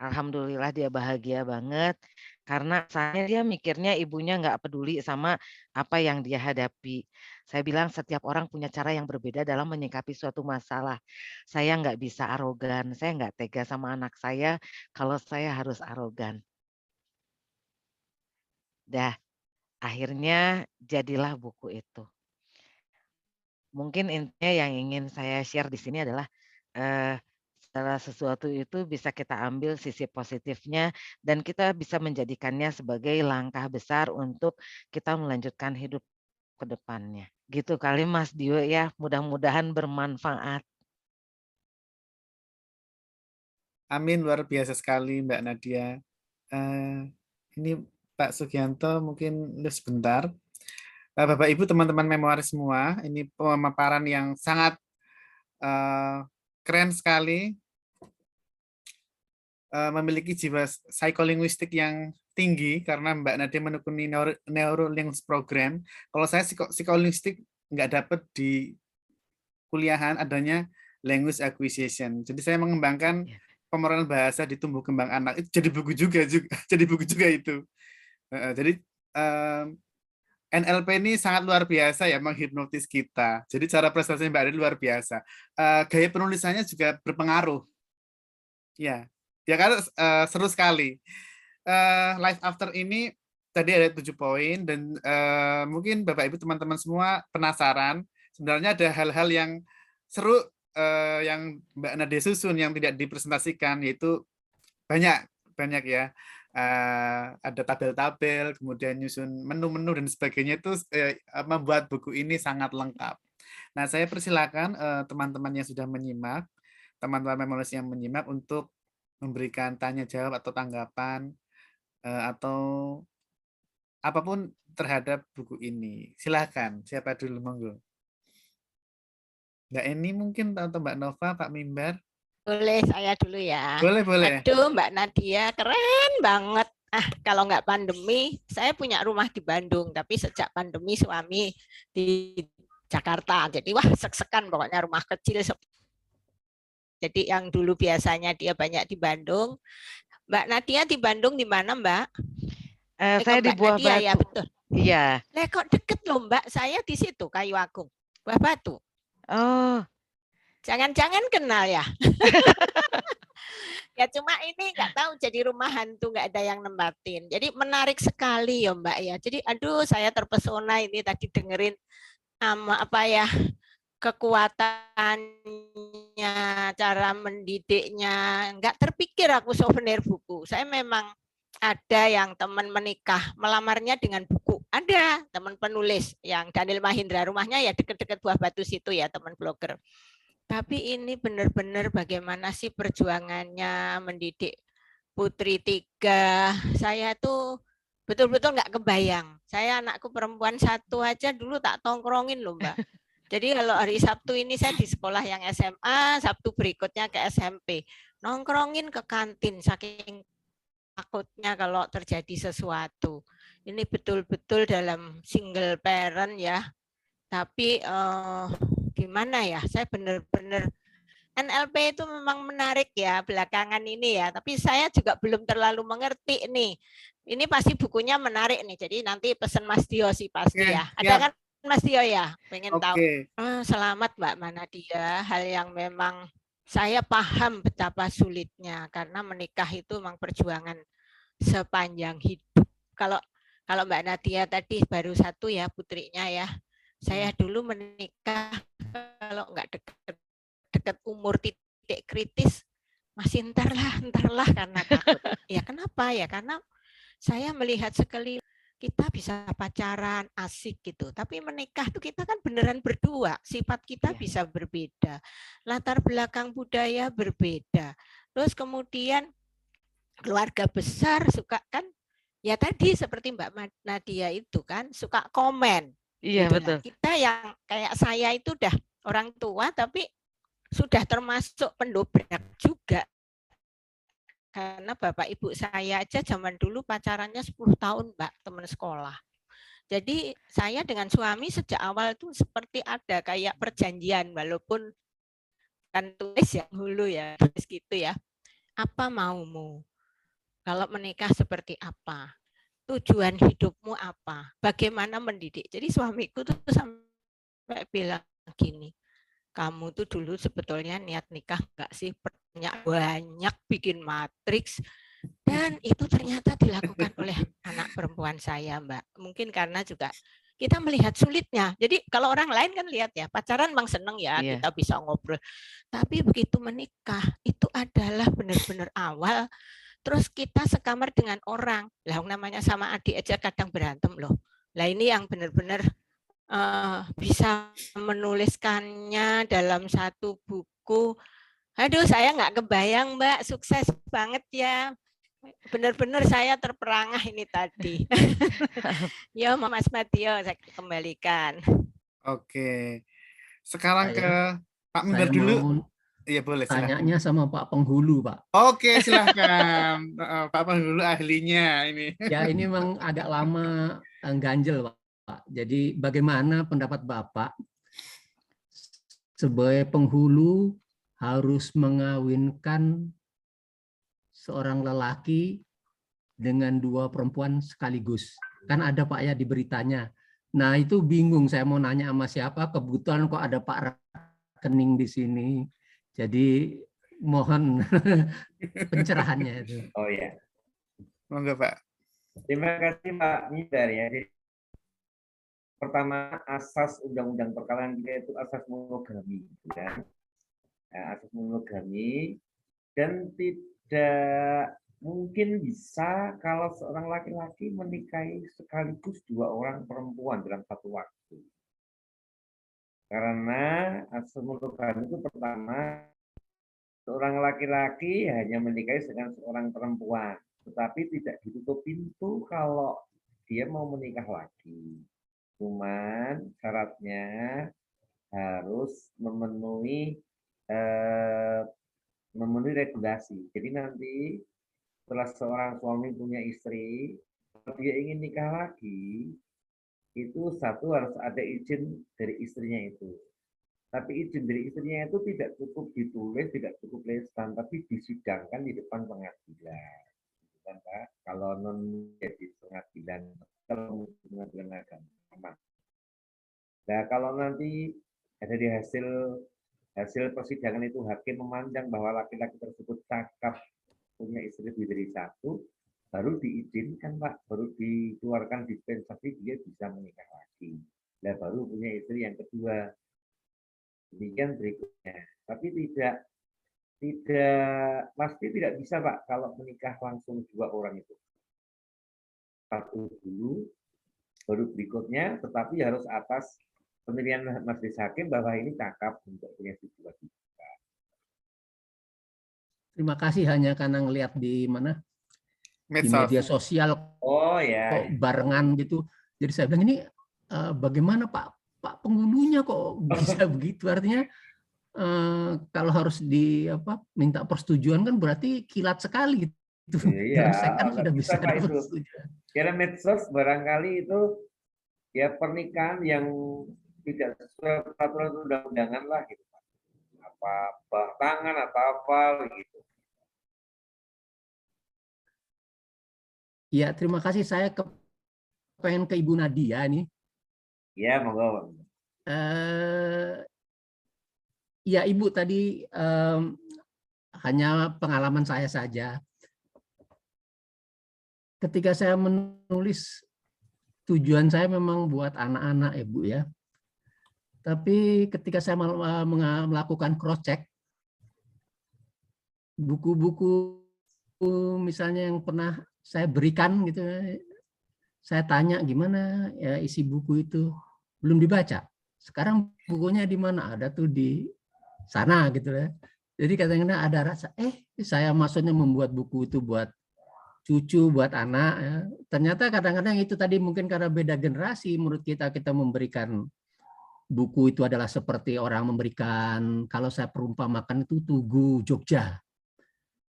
alhamdulillah dia bahagia banget, karena asalnya dia mikirnya ibunya nggak peduli sama apa yang dia hadapi. Saya bilang setiap orang punya cara yang berbeda dalam menyikapi suatu masalah. Saya nggak bisa arogan, saya nggak tega sama anak saya kalau saya harus arogan. Dah, akhirnya jadilah buku itu. Mungkin intinya yang ingin saya share di sini adalah, segala sesuatu itu bisa kita ambil sisi positifnya dan kita bisa menjadikannya sebagai langkah besar untuk kita melanjutkan hidup ke depannya. Gitu kali Mas Dio ya, mudah-mudahan bermanfaat. Amin, luar biasa sekali Mbak Nadia. Ini Pak Sugianto mungkin sebentar. Bapak Ibu teman-teman memoris semua, ini pemaparan yang sangat keren sekali, memiliki jiwa psikolinguistik yang tinggi karena Mbak Nadia menekuni neurolinguistic program. Kalau saya psikolinguistik nggak dapat di kuliahan adanya language acquisition. Jadi saya mengembangkan pemeran bahasa di tumbuh kembang anak. Itu jadi buku juga jadi buku juga itu. Jadi NLP ini sangat luar biasa ya, menghipnotis kita. Jadi cara prestasi Mbak Adi luar biasa. Gaya penulisannya juga berpengaruh. Ya, ya kan seru sekali. Life after ini tadi ada 7 poin dan mungkin Bapak Ibu teman-teman semua penasaran. Sebenarnya ada hal-hal yang seru yang Mbak Nadia susun yang tidak dipresentasikan, yaitu banyak ya. Ada tabel-tabel, kemudian nyusun menu-menu dan sebagainya, itu membuat buku ini sangat lengkap. Nah, saya persilakan teman-teman yang sudah menyimak, teman-teman Memoles yang menyimak untuk memberikan tanya jawab atau tanggapan atau apapun terhadap buku ini. Silahkan, siapa dulu monggo. Mbak Eni mungkin atau Mbak Nova, Pak Mimbar. Boleh saya dulu ya. Boleh, boleh. Aduh, Mbak Nadia, keren banget. Kalau nggak pandemi, saya punya rumah di Bandung, tapi sejak pandemi suami di Jakarta. Jadi wah sek-sekan pokoknya rumah kecil. Jadi yang dulu biasanya dia banyak di Bandung. Mbak Nadia di Bandung di mana, Mbak? Saya di Mbak Buah Nadia ya, Batu. betul. Iya. Lah kok deket loh, Mbak? Saya di situ Kayu Agung, Buah Batu. Oh, Jangan-jangan kenal ya? Ya cuma ini nggak tahu jadi rumah hantu, nggak ada yang nempatin. Jadi menarik sekali ya Mbak ya. Jadi aduh saya terpesona ini tadi dengerin apa ya kekuatannya, cara mendidiknya. Nggak terpikir aku souvenir buku. Saya memang ada yang teman menikah melamarnya dengan buku. Ada teman penulis yang Daniel Mahindra, rumahnya ya deket-deket Buah Batu situ ya, teman blogger. Tapi ini benar-benar bagaimana sih perjuangannya mendidik putri 3. Saya tuh betul-betul nggak kebayang. Saya anakku perempuan 1 aja dulu tak tongkrongin loh Mbak. Jadi kalau hari Sabtu ini saya di sekolah yang SMA, Sabtu berikutnya ke SMP. Nongkrongin ke kantin saking takutnya kalau terjadi sesuatu. Ini betul-betul dalam single parent ya. Tapi gimana ya, saya benar-benar NLP itu memang menarik ya belakangan ini ya, tapi saya juga belum terlalu mengerti nih. Ini pasti bukunya menarik nih, jadi nanti pesan Mas Dio sih pasti ya. Ada kan Mas Dio ya, pengen tahu. Selamat Mbak Manadia, hal yang memang saya paham betapa sulitnya karena menikah itu memang perjuangan sepanjang hidup. Kalau Mbak Nadia tadi baru 1 ya putrinya ya. Saya dulu menikah kalau nggak dekat umur titik kritis masih entarlah karena takut. Ya kenapa ya? Karena saya melihat sekali kita bisa pacaran asik gitu, tapi menikah tuh kita kan beneran berdua, sifat kita bisa berbeda, latar belakang budaya berbeda, terus kemudian keluarga besar suka kan ya tadi seperti Mbak Nadia itu kan suka komen. Iya gitu. betul. Nah, kita yang kayak saya itu udah orang tua tapi sudah termasuk pendobrak juga. Karena bapak ibu saya aja zaman dulu pacarannya 10 tahun Mbak, teman sekolah. Jadi saya dengan suami sejak awal itu seperti ada kayak perjanjian walaupun kan tulis ya dulu ya, tulis gitu ya. Apa maumu? Kalau menikah seperti apa? Tujuan hidupmu apa? Bagaimana mendidik? Jadi suamiku tuh sampai bilang gini, kamu tuh dulu sebetulnya niat nikah enggak sih? Banyak bikin matriks dan itu ternyata dilakukan oleh anak perempuan saya, Mbak. Mungkin karena juga kita melihat sulitnya. Jadi kalau orang lain kan lihat ya, pacaran memang seneng ya, kita bisa ngobrol. Tapi begitu menikah, itu adalah benar-benar awal. Terus kita sekamar dengan orang, lah namanya sama adik aja kadang berantem loh. Lah ini yang benar-benar bisa menuliskannya dalam satu buku. Aduh, saya nggak kebayang Mbak, sukses banget ya. Benar-benar saya terperangah ini tadi. Ya, Mas Matio, saya kembalikan. Oke, sekarang ke Pak Mimbar dulu. Iya boleh. Tanyanya sama Pak Penghulu, Pak. Oke, silahkan. Pak Penghulu ahlinya ini. Ya, ini memang agak lama ganjel, Pak. Jadi bagaimana pendapat Bapak sebagai penghulu harus mengawinkan seorang lelaki dengan 2 perempuan sekaligus? Kan ada Pak ya di beritanya. Nah, itu bingung saya mau nanya sama siapa, kebetulan kok ada Pak rekening di sini. Jadi mohon pencerahannya itu. Oh ya. Monggo Pak. Terima kasih Pak Mimbar ya. Pertama, asas undang-undang perkawinan kita itu asas monogami, ya. Asas monogami dan tidak mungkin bisa kalau seorang laki-laki menikahi sekaligus 2 orang perempuan dalam satu waktu. Karena asal Tuhan itu pertama, seorang laki-laki hanya menikahi dengan seorang perempuan, tetapi tidak ditutup pintu kalau dia mau menikah lagi. Cuman syaratnya harus memenuhi regulasi. Jadi nanti setelah seorang suami punya istri, kalau dia ingin nikah lagi, itu satu harus ada izin dari istrinya itu. Tapi izin dari istrinya itu tidak cukup ditulis, tidak cukup lisan, tapi disidangkan di depan pengadilan. Kan, Pak? Kalau non jadi pengadilan, kalau pengadilan agama. Nah, kalau nanti dari hasil persidangan itu hakim memandang bahwa laki-laki tersebut cakap punya istri lebih dari satu, baru diizinkan Pak, baru dikeluarkan dispensasi dia bisa menikah lagi. Nah, baru punya istri yang kedua. Demikian berikutnya. Tapi tidak pasti tidak bisa Pak kalau menikah langsung dua orang itu. Satu dulu, baru berikutnya, tetapi harus atas penilaian majelis hakim bahwa ini cakap untuk punya istri lagi. Terima kasih, hanya karena ngelihat di mana di Medsos. media sosial Oh ya. kok barengan gitu. Jadi saya bilang ini bagaimana Pak penghulunya kok bisa begitu, artinya kalau harus minta persetujuan kan berarti kilat sekali gitu. Iya, Saya kan nggak sudah bisa bisa Pak dapat itu. persetujuan. Kira medsos barangkali itu ya pernikahan yang tidak sesuai peraturan undang-undangan lah gitu Pak. Apa tangan atau apa gitu. Ya, terima kasih. Saya pengen ke Ibu Nadia nih. Ya, monggo. Ya, Ibu tadi hanya pengalaman saya saja. Ketika saya menulis, tujuan saya memang buat anak-anak, Ibu ya. Tapi ketika saya melakukan cross check, buku-buku misalnya yang pernah saya berikan gitu, saya tanya gimana ya isi buku itu, belum dibaca. Sekarang bukunya di mana? Ada tuh di sana gitu ya. Jadi kadang-kadang ada rasa, saya maksudnya membuat buku itu buat cucu, buat anak. Ya. Ternyata kadang-kadang itu tadi mungkin karena beda generasi, menurut kita memberikan buku itu adalah seperti orang memberikan, kalau saya perumpamakan itu Tugu Jogja.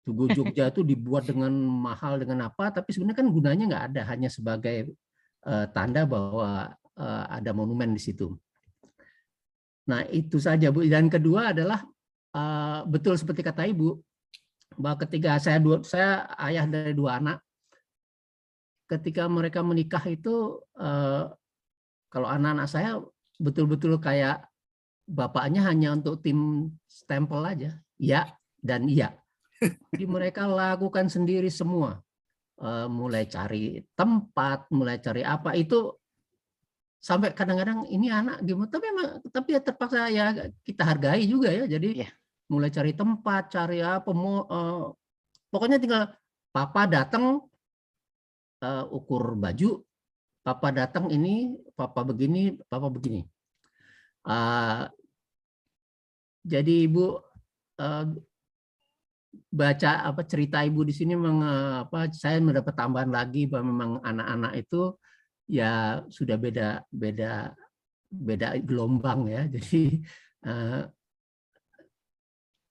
Tugu Jogja itu dibuat dengan mahal, dengan apa, tapi sebenarnya kan gunanya nggak ada, hanya sebagai tanda bahwa ada monumen di situ. Nah itu saja Bu. Dan kedua adalah betul seperti kata Ibu, bahwa ketika saya ayah dari dua anak, ketika mereka menikah itu kalau anak-anak saya betul-betul kayak bapaknya hanya untuk tim stempel aja, ya dan iya. Jadi mereka lakukan sendiri semua, mulai cari tempat, mulai cari apa itu, sampai kadang-kadang ini anak gimana, tapi ya terpaksa ya kita hargai juga ya. Jadi mulai cari tempat, cari apa, pokoknya tinggal papa datang ukur baju, papa datang ini, papa begini, papa begini. Jadi Ibu baca cerita Ibu di sini memang saya mendapat tambahan lagi bahwa memang anak-anak itu ya sudah beda gelombang ya. Jadi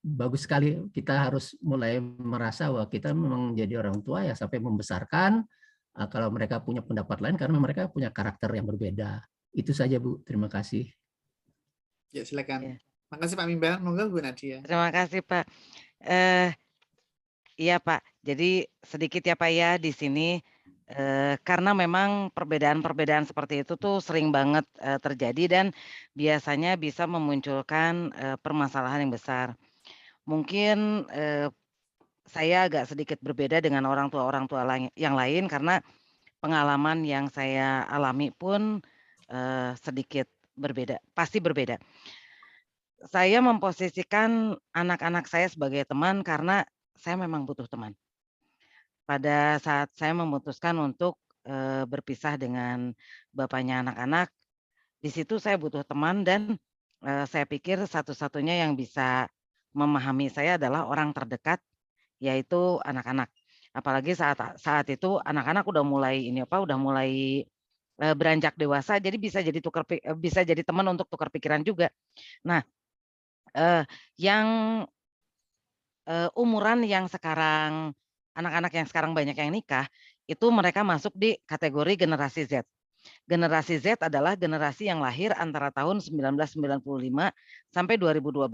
bagus sekali, kita harus mulai merasa bahwa kita memang jadi orang tua ya sampai membesarkan kalau mereka punya pendapat lain karena mereka punya karakter yang berbeda. Itu saja Bu, terima kasih. Ya silakan. Makasih Pak Mimba, monggo Bu Nadia. Terima kasih Pak. Iya Pak, jadi sedikit ya Pak ya di sini, karena memang perbedaan-perbedaan seperti itu tuh sering banget terjadi dan biasanya bisa memunculkan permasalahan yang besar. Mungkin saya agak sedikit berbeda dengan orang tua yang lain karena pengalaman yang saya alami pun sedikit berbeda, pasti berbeda. Saya memposisikan anak-anak saya sebagai teman karena saya memang butuh teman. Pada saat saya memutuskan untuk berpisah dengan bapaknya anak-anak, di situ saya butuh teman dan saya pikir satu-satunya yang bisa memahami saya adalah orang terdekat, yaitu anak-anak. Apalagi saat itu anak-anak udah mulai udah mulai beranjak dewasa, jadi bisa jadi teman untuk tukar pikiran juga. Nah, yang umuran yang sekarang anak-anak yang sekarang banyak yang nikah, itu mereka masuk di kategori generasi Z. Generasi Z adalah generasi yang lahir antara tahun 1995 sampai 2012.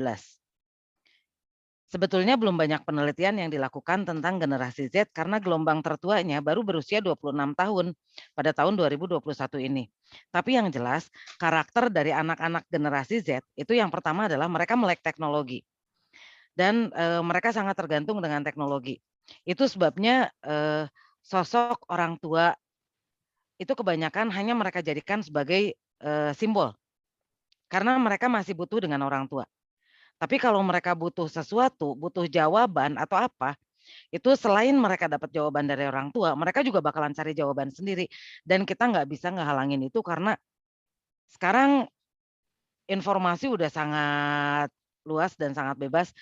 Sebetulnya belum banyak penelitian yang dilakukan tentang generasi Z karena gelombang tertuanya baru berusia 26 tahun pada tahun 2021 ini. Tapi yang jelas, karakter dari anak-anak generasi Z itu yang pertama adalah mereka melek teknologi. Dan mereka sangat tergantung dengan teknologi. Itu sebabnya sosok orang tua itu kebanyakan hanya mereka jadikan sebagai simbol. Karena mereka masih butuh dengan orang tua. Tapi kalau mereka butuh sesuatu, butuh jawaban atau apa, itu selain mereka dapat jawaban dari orang tua, mereka juga bakalan cari jawaban sendiri. Dan kita nggak bisa ngehalangin itu karena sekarang informasi udah sangat luas dan sangat bebas.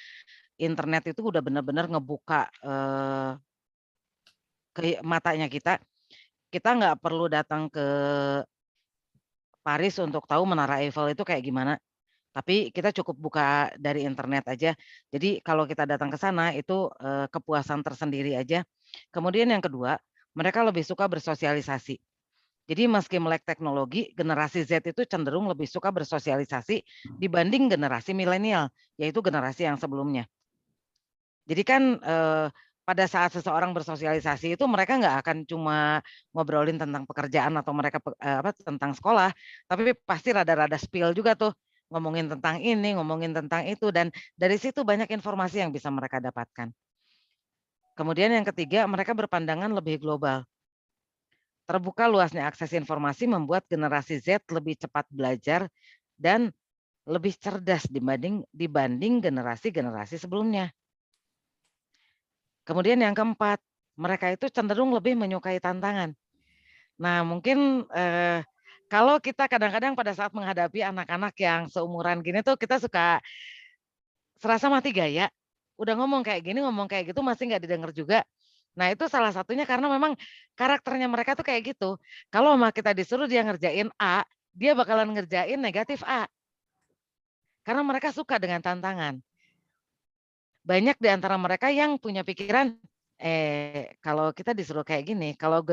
Internet itu udah benar-benar ngebuka ke matanya kita. Kita nggak perlu datang ke Paris untuk tahu Menara Eiffel itu kayak gimana. Tapi kita cukup buka dari internet aja. Jadi kalau kita datang ke sana itu kepuasan tersendiri aja. Kemudian yang kedua, mereka lebih suka bersosialisasi. Jadi meski melek teknologi, generasi Z itu cenderung lebih suka bersosialisasi dibanding generasi milenial, yaitu generasi yang sebelumnya. Jadi kan pada saat seseorang bersosialisasi itu mereka nggak akan cuma ngobrolin tentang pekerjaan atau mereka tentang sekolah, tapi pasti rada-rada spill juga tuh. Ngomongin tentang ini, ngomongin tentang itu, dan dari situ banyak informasi yang bisa mereka dapatkan. Kemudian yang ketiga, mereka berpandangan lebih global. Terbuka luasnya akses informasi membuat generasi Z lebih cepat belajar dan lebih cerdas dibanding generasi-generasi sebelumnya. Kemudian yang keempat, mereka itu cenderung lebih menyukai tantangan. Nah, mungkin kalau kita kadang-kadang pada saat menghadapi anak-anak yang seumuran gini tuh kita suka serasa mati gaya. Udah ngomong kayak gini, ngomong kayak gitu masih nggak didengar juga. Nah, itu salah satunya karena memang karakternya mereka tuh kayak gitu. Kalau sama kita disuruh dia ngerjain A, dia bakalan ngerjain negatif A. Karena mereka suka dengan tantangan. Banyak di antara mereka yang punya pikiran, kalau kita disuruh kayak gini, kalau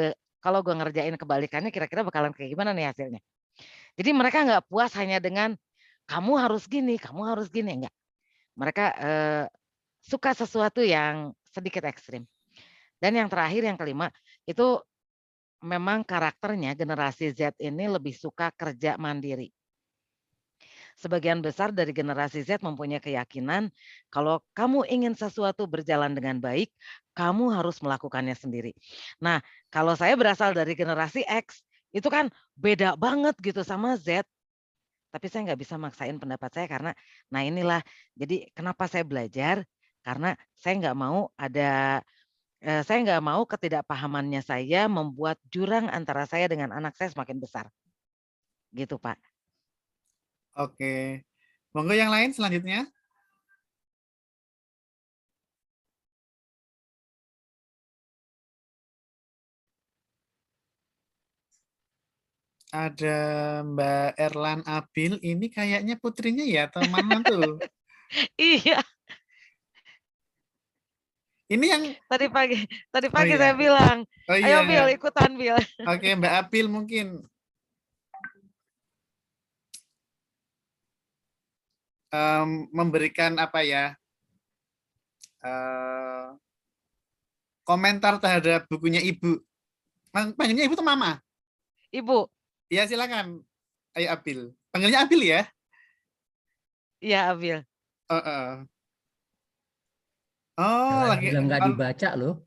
gue ngerjain kebalikannya kira-kira bakalan kayak gimana nih hasilnya. Jadi mereka nggak puas hanya dengan kamu harus gini, enggak. Mereka suka sesuatu yang sedikit ekstrim. Dan yang terakhir, yang kelima, itu memang karakternya generasi Z ini lebih suka kerja mandiri. Sebagian besar dari generasi Z mempunyai keyakinan kalau kamu ingin sesuatu berjalan dengan baik, kamu harus melakukannya sendiri. Nah, kalau saya berasal dari generasi X, itu kan beda banget gitu sama Z. Tapi saya nggak bisa maksain pendapat saya karena, nah inilah, jadi kenapa saya belajar, karena saya nggak mau ketidakpahamannya saya membuat jurang antara saya dengan anak saya semakin besar. Gitu, Pak. Oke. Monggo yang lain selanjutnya. Ada Mbak Erlan Abil, ini kayaknya putrinya ya, atau mana tuh? Iya. Ini yang Tadi pagi iya. saya bilang, Oh ayo iya. Bil, ikutan Bil. Oke, Mbak Abil mungkin memberikan apa ya, komentar terhadap bukunya Ibu. Panggilnya Ibu tuh Mama? Ibu. Iya, silakan. Ayo Abil. Panggilnya Abil ya? Iya, Abil. Oh, Jangan lagi bilang nggak dibaca loh.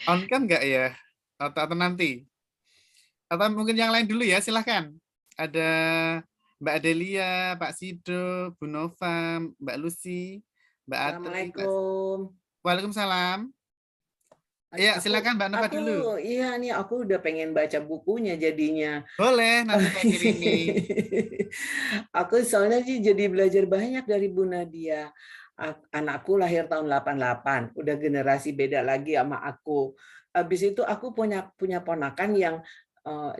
on kan nggak ya? Atau nanti? Atau mungkin yang lain dulu ya, silahkan. Ada Mbak Adelia, Pak Sido, Bu Nova, Mbak Lucy, Mbak Atri. Assalamualaikum. Waalaikumsalam. Ya, silakan Mbak Nova Aku dulu. iya nih, aku udah pengen baca bukunya jadinya. Boleh, nanti saya kirimi. Aku soalnya sih jadi belajar banyak dari Bu Nadia. Anakku lahir tahun 88, udah generasi beda lagi sama aku. Habis itu aku punya ponakan yang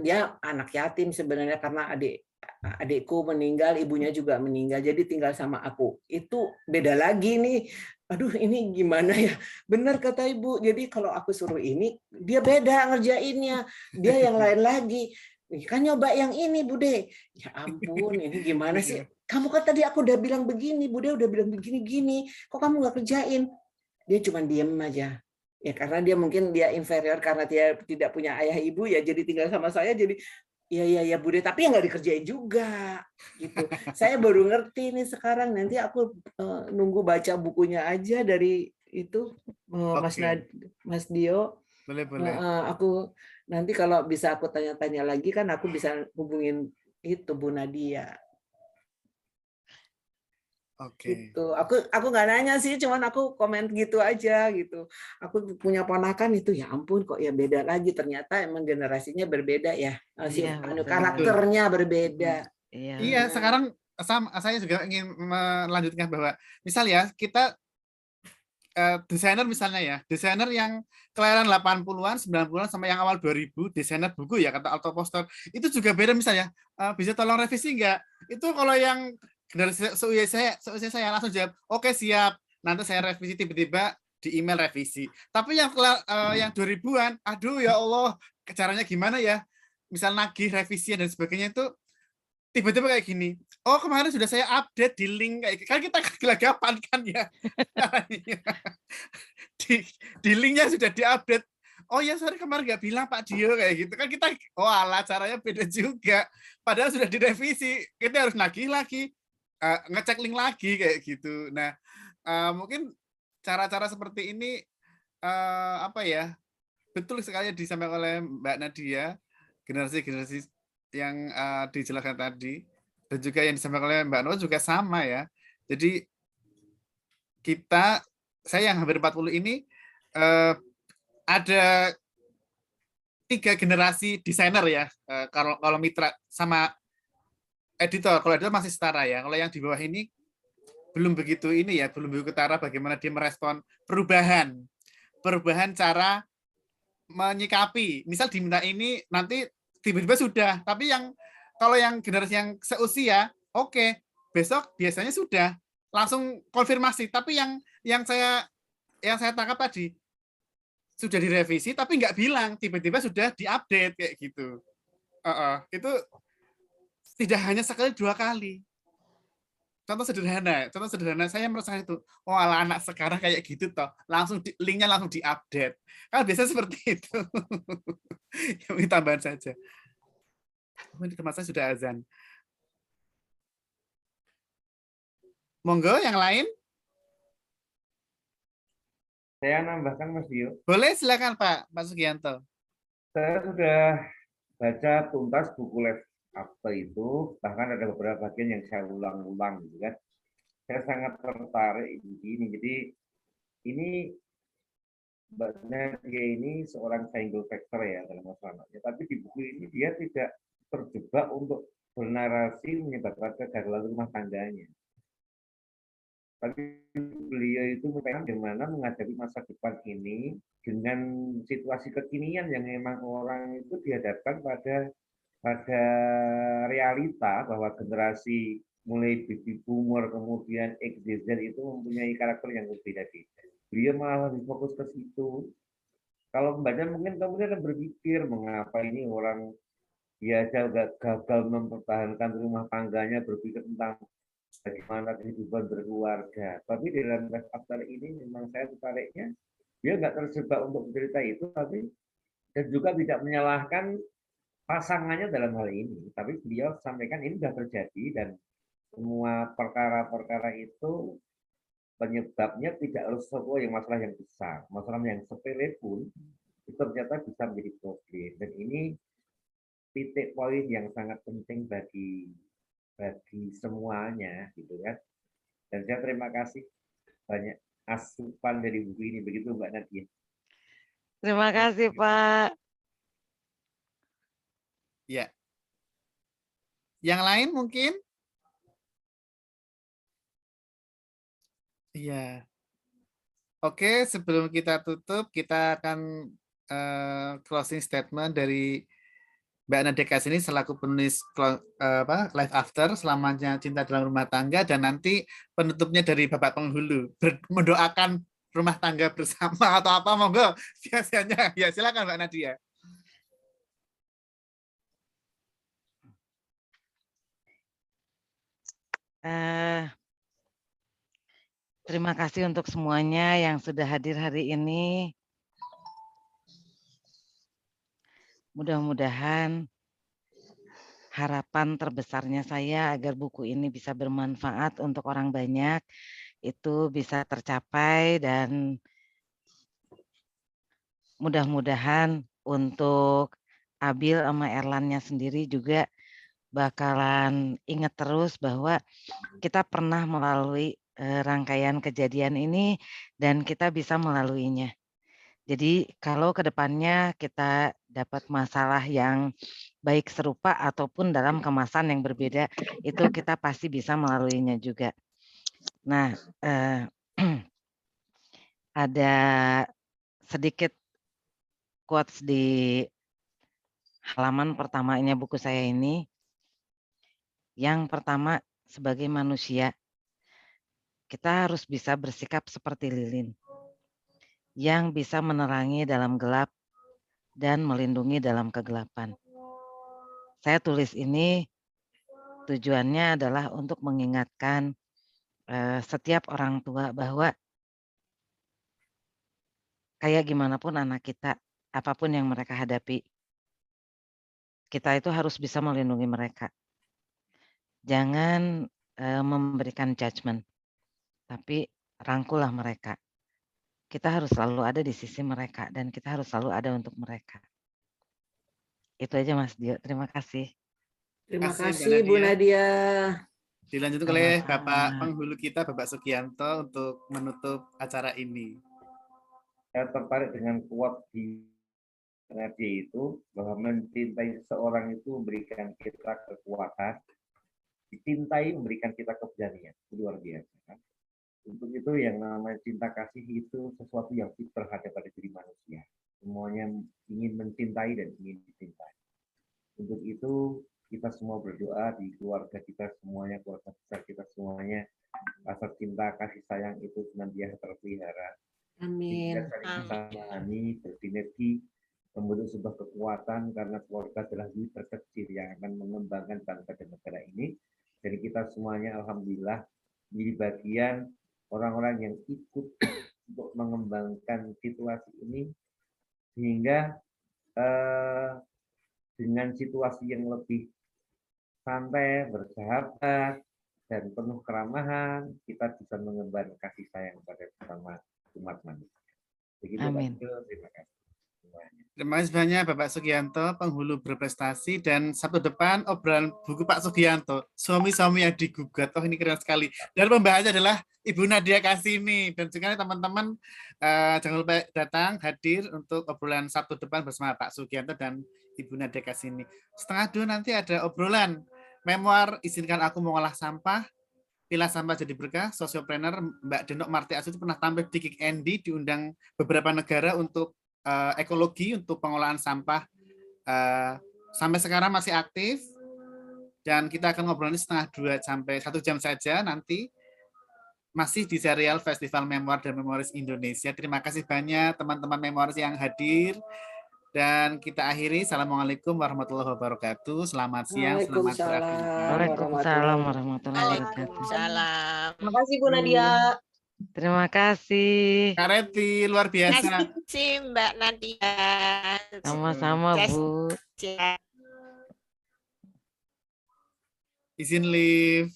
dia anak yatim sebenarnya karena adikku meninggal, ibunya juga meninggal, jadi tinggal sama aku. Itu beda lagi nih. Aduh, ini gimana ya? Benar kata Ibu. Jadi kalau aku suruh ini, dia beda ngerjainnya. Dia yang lain lagi. Kan nyoba yang ini, Bude. Ya ampun, ini gimana sih? Iya. Kamu kan tadi aku udah bilang begini, Bude udah bilang begini-gini. Kok kamu nggak kerjain? Dia cuma diem aja. Ya karena dia mungkin dia inferior karena dia tidak punya ayah ibu ya, jadi tinggal sama saya. Jadi iya Bude, tapi ya nggak dikerjain juga gitu. Saya baru ngerti nih sekarang. Nanti aku nunggu baca bukunya aja dari itu Oke, Mas Dio. boleh. Aku nanti kalau bisa aku tanya-tanya lagi kan aku bisa hubungin itu Bu Nadia. Oke. Gitu. Aku nggak nanya sih, cuman aku komen gitu aja gitu. Aku punya ponakan itu ya ampun kok ya beda lagi, ternyata emang generasinya berbeda ya. Iya, betul. Karakternya berbeda. Iya. Iya, sekarang saya juga ingin melanjutkan bahwa misal ya kita desainer misalnya ya, desainer yang kelahiran 80-an, 90-an sampai yang awal 2000, desainer buku ya kata Alto Poster, itu juga beda misalnya. Bisa tolong revisi enggak? Itu kalau yang dari seusia saya langsung jawab, oke siap. Nanti saya revisi tiba-tiba di email revisi. Tapi yang 2000-an, aduh ya Allah, caranya gimana ya? Misal nagih revisi dan sebagainya itu tiba-tiba kayak gini. Oh, kemarin sudah saya update di link kayak kan kita gelagapan kan ya. di linknya sudah diupdate. Oh ya, sorry kemarin nggak bilang Pak Dio kayak gitu kan kita. Oh alah, caranya beda juga. Padahal sudah direvisi, kita harus nagih lagi, ngecek link lagi kayak gitu. Nah, mungkin cara-cara seperti ini apa ya? Betul sekali disampaikan oleh Mbak Nadia, generasi-generasi yang dijelaskan tadi, dan juga yang disampaikan oleh Mbak Nur juga sama ya. Jadi saya yang hampir 40 ini ada 3 generasi desainer ya. Kalau mitra sama editor, kalau editor masih setara ya. Kalau yang di bawah ini belum begitu ini ya, belum begitu ketara bagaimana dia merespon perubahan cara menyikapi. Misal diminta ini nanti tiba-tiba sudah, tapi kalau yang generasi yang seusia, oke, besok biasanya sudah langsung konfirmasi. Tapi yang saya tangkap tadi sudah direvisi tapi nggak bilang, tiba-tiba sudah diupdate kayak gitu. Itu tidak hanya sekali 2 kali. Contoh sederhana saya merasa itu, oh ala anak sekarang kayak gitu toh, langsung linknya langsung diupdate. Kan biasanya seperti itu. Ini tambahan saja. Ini tempat saya sudah azan. Monggo yang lain. Saya nambahkan Mas Dio. Boleh silakan Pak Sugianto. Saya sudah baca tuntas buku Les After itu, bahkan ada beberapa bagian yang saya ulang-ulang gitu kan. Saya sangat tertarik ini. Jadi ini Mbak Nadia ini seorang single factor ya dalam masalahnya. Tapi di buku ini dia tidak terjebak untuk bernarasi menyebabkan kegagalan rumah tangganya. Tapi beliau itu bagaimana menghadapi masa depan ini dengan situasi kekinian yang memang orang itu dihadapkan pada realita bahwa generasi mulai baby boomer kemudian X, Z itu mempunyai karakter yang berbeda-beda. Beliau malah lebih fokus ke situ. Kalau membaca mungkin kemudian berpikir mengapa ini orang dia gagal mempertahankan rumah tangganya, berpikir tentang bagaimana kehidupan berkeluarga. Tapi di dalam Les After ini memang saya tertariknya dia nggak terjebak untuk bercerita itu, tapi dan juga tidak menyalahkan pasangannya dalam hal ini. Tapi beliau sampaikan ini sudah terjadi dan semua perkara-perkara itu penyebabnya tidak harus sesuatu yang masalah yang besar. Masalah yang sepele pun itu ternyata bisa menjadi problem. Dan ini titik poin yang sangat penting bagi semuanya gitu kan. Dan saya terima kasih banyak asupan dari buku ini, begitu Mbak Nadia. Terima kasih, Pak. Ya. Yang lain mungkin? Iya. Oke, sebelum kita tutup, kita akan closing statement dari Mbak Nadia ini selaku penulis Life After, Selamanya Cinta Dalam Rumah Tangga, dan nanti penutupnya dari Bapak Penghulu, mendoakan rumah tangga bersama atau apa, monggo biasanya. Ya, silakan Mbak Nadia. Terima kasih untuk semuanya yang sudah hadir hari ini. Mudah-mudahan harapan terbesarnya saya agar buku ini bisa bermanfaat untuk orang banyak itu bisa tercapai, dan mudah-mudahan untuk Abil sama Erlannya sendiri juga bakalan ingat terus bahwa kita pernah melalui rangkaian kejadian ini dan kita bisa melaluinya. Jadi kalau ke depannya kita dapat masalah yang baik serupa ataupun dalam kemasan yang berbeda, itu kita pasti bisa melaluinya juga. Nah, ada sedikit quotes di halaman pertamanya buku saya ini. Yang pertama, sebagai manusia, kita harus bisa bersikap seperti lilin yang bisa menerangi dalam gelap dan melindungi dalam kegelapan. Saya tulis ini tujuannya adalah untuk mengingatkan setiap orang tua bahwa kayak gimana pun anak kita, apapun yang mereka hadapi, kita itu harus bisa melindungi mereka. Jangan memberikan judgement, tapi rangkullah mereka. Kita harus selalu ada di sisi mereka dan kita harus selalu ada untuk mereka. Itu aja Mas Dio, terima kasih. Terima Terima kasih, kasih Mbak Bu Nadia. Nadia. Dilanjutkan oleh Sama-sama. Bapak Penghulu kita, Bapak Sugianto, untuk menutup acara ini. Saya tertarik dengan quote di Nadia itu, bahwa mencintai seseorang itu memberikan kita kekuatan, dicintai memberikan kita keberanian. Itu luar biasa. Kan? Untuk itu yang namanya cinta kasih itu sesuatu yang fitrah pada diri manusia. Semuanya ingin mencintai dan ingin dicintai. Untuk itu kita semua berdoa di keluarga kita semuanya, keluarga besar kita semuanya, rasa cinta kasih sayang itu senantiasa terpelihara. Amin. Sehingga saling bisa memahami, bersinergi, membentuk sebuah kekuatan, karena keluarga adalah unit terkecil yang akan mengembangkan bangsa dan negara ini. Jadi kita semuanya alhamdulillah menjadi bagian orang-orang yang ikut untuk mengembangkan situasi ini, sehingga dengan situasi yang lebih santai, bersahabat, dan penuh keramahan, kita bisa mengemban kasih sayang pada sesama umat manusia. Begitu Amin. Pak, terima kasih semuanya. Terima kasih banyak Bapak Sugianto, Penghulu Berprestasi, dan Sabtu depan obrolan buku Pak Sugianto, Suami-suami yang digugat. Oh, ini keren sekali. Dan pembahasnya adalah Ibu Nadia Kasini, dan juga teman-teman jangan lupa datang hadir untuk obrolan Sabtu depan bersama Pak Sugianto dan Ibu Nadia Kasini. 1:30 nanti ada obrolan memoir Izinkan Aku Mengolah Sampah, Pilah Sampah Jadi Berkah. Sosiopreneur Mbak Denok Marti Asu itu pernah tampil di Kick Andy, diundang beberapa negara untuk ekologi, untuk pengolahan sampah. Sampai sekarang masih aktif, dan kita akan ngobrolin 1:30 sampai 1 jam saja nanti, masih di serial Festival Memoir dan Memoris Indonesia. Terima kasih banyak teman-teman memoris yang hadir, dan kita akhiri. Assalamualaikum warahmatullahi wabarakatuh. Selamat siang, selamat beraktivitas. Waalaikumsalam warahmatullahi wabarakatuh. Waalaikumsalam. Terima kasih Bu Nadia. Terima kasih. Kak Reti, luar Terima biasa. kasih Mbak Nadia. Sama-sama Bu. Izin live.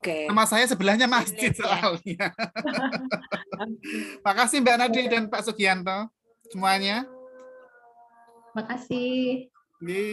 Oke. Nama saya sebelahnya masjid Izin live, ya. soalnya. Makasih Mbak Nadia dan Pak Sugianto semuanya. Terima kasih. Di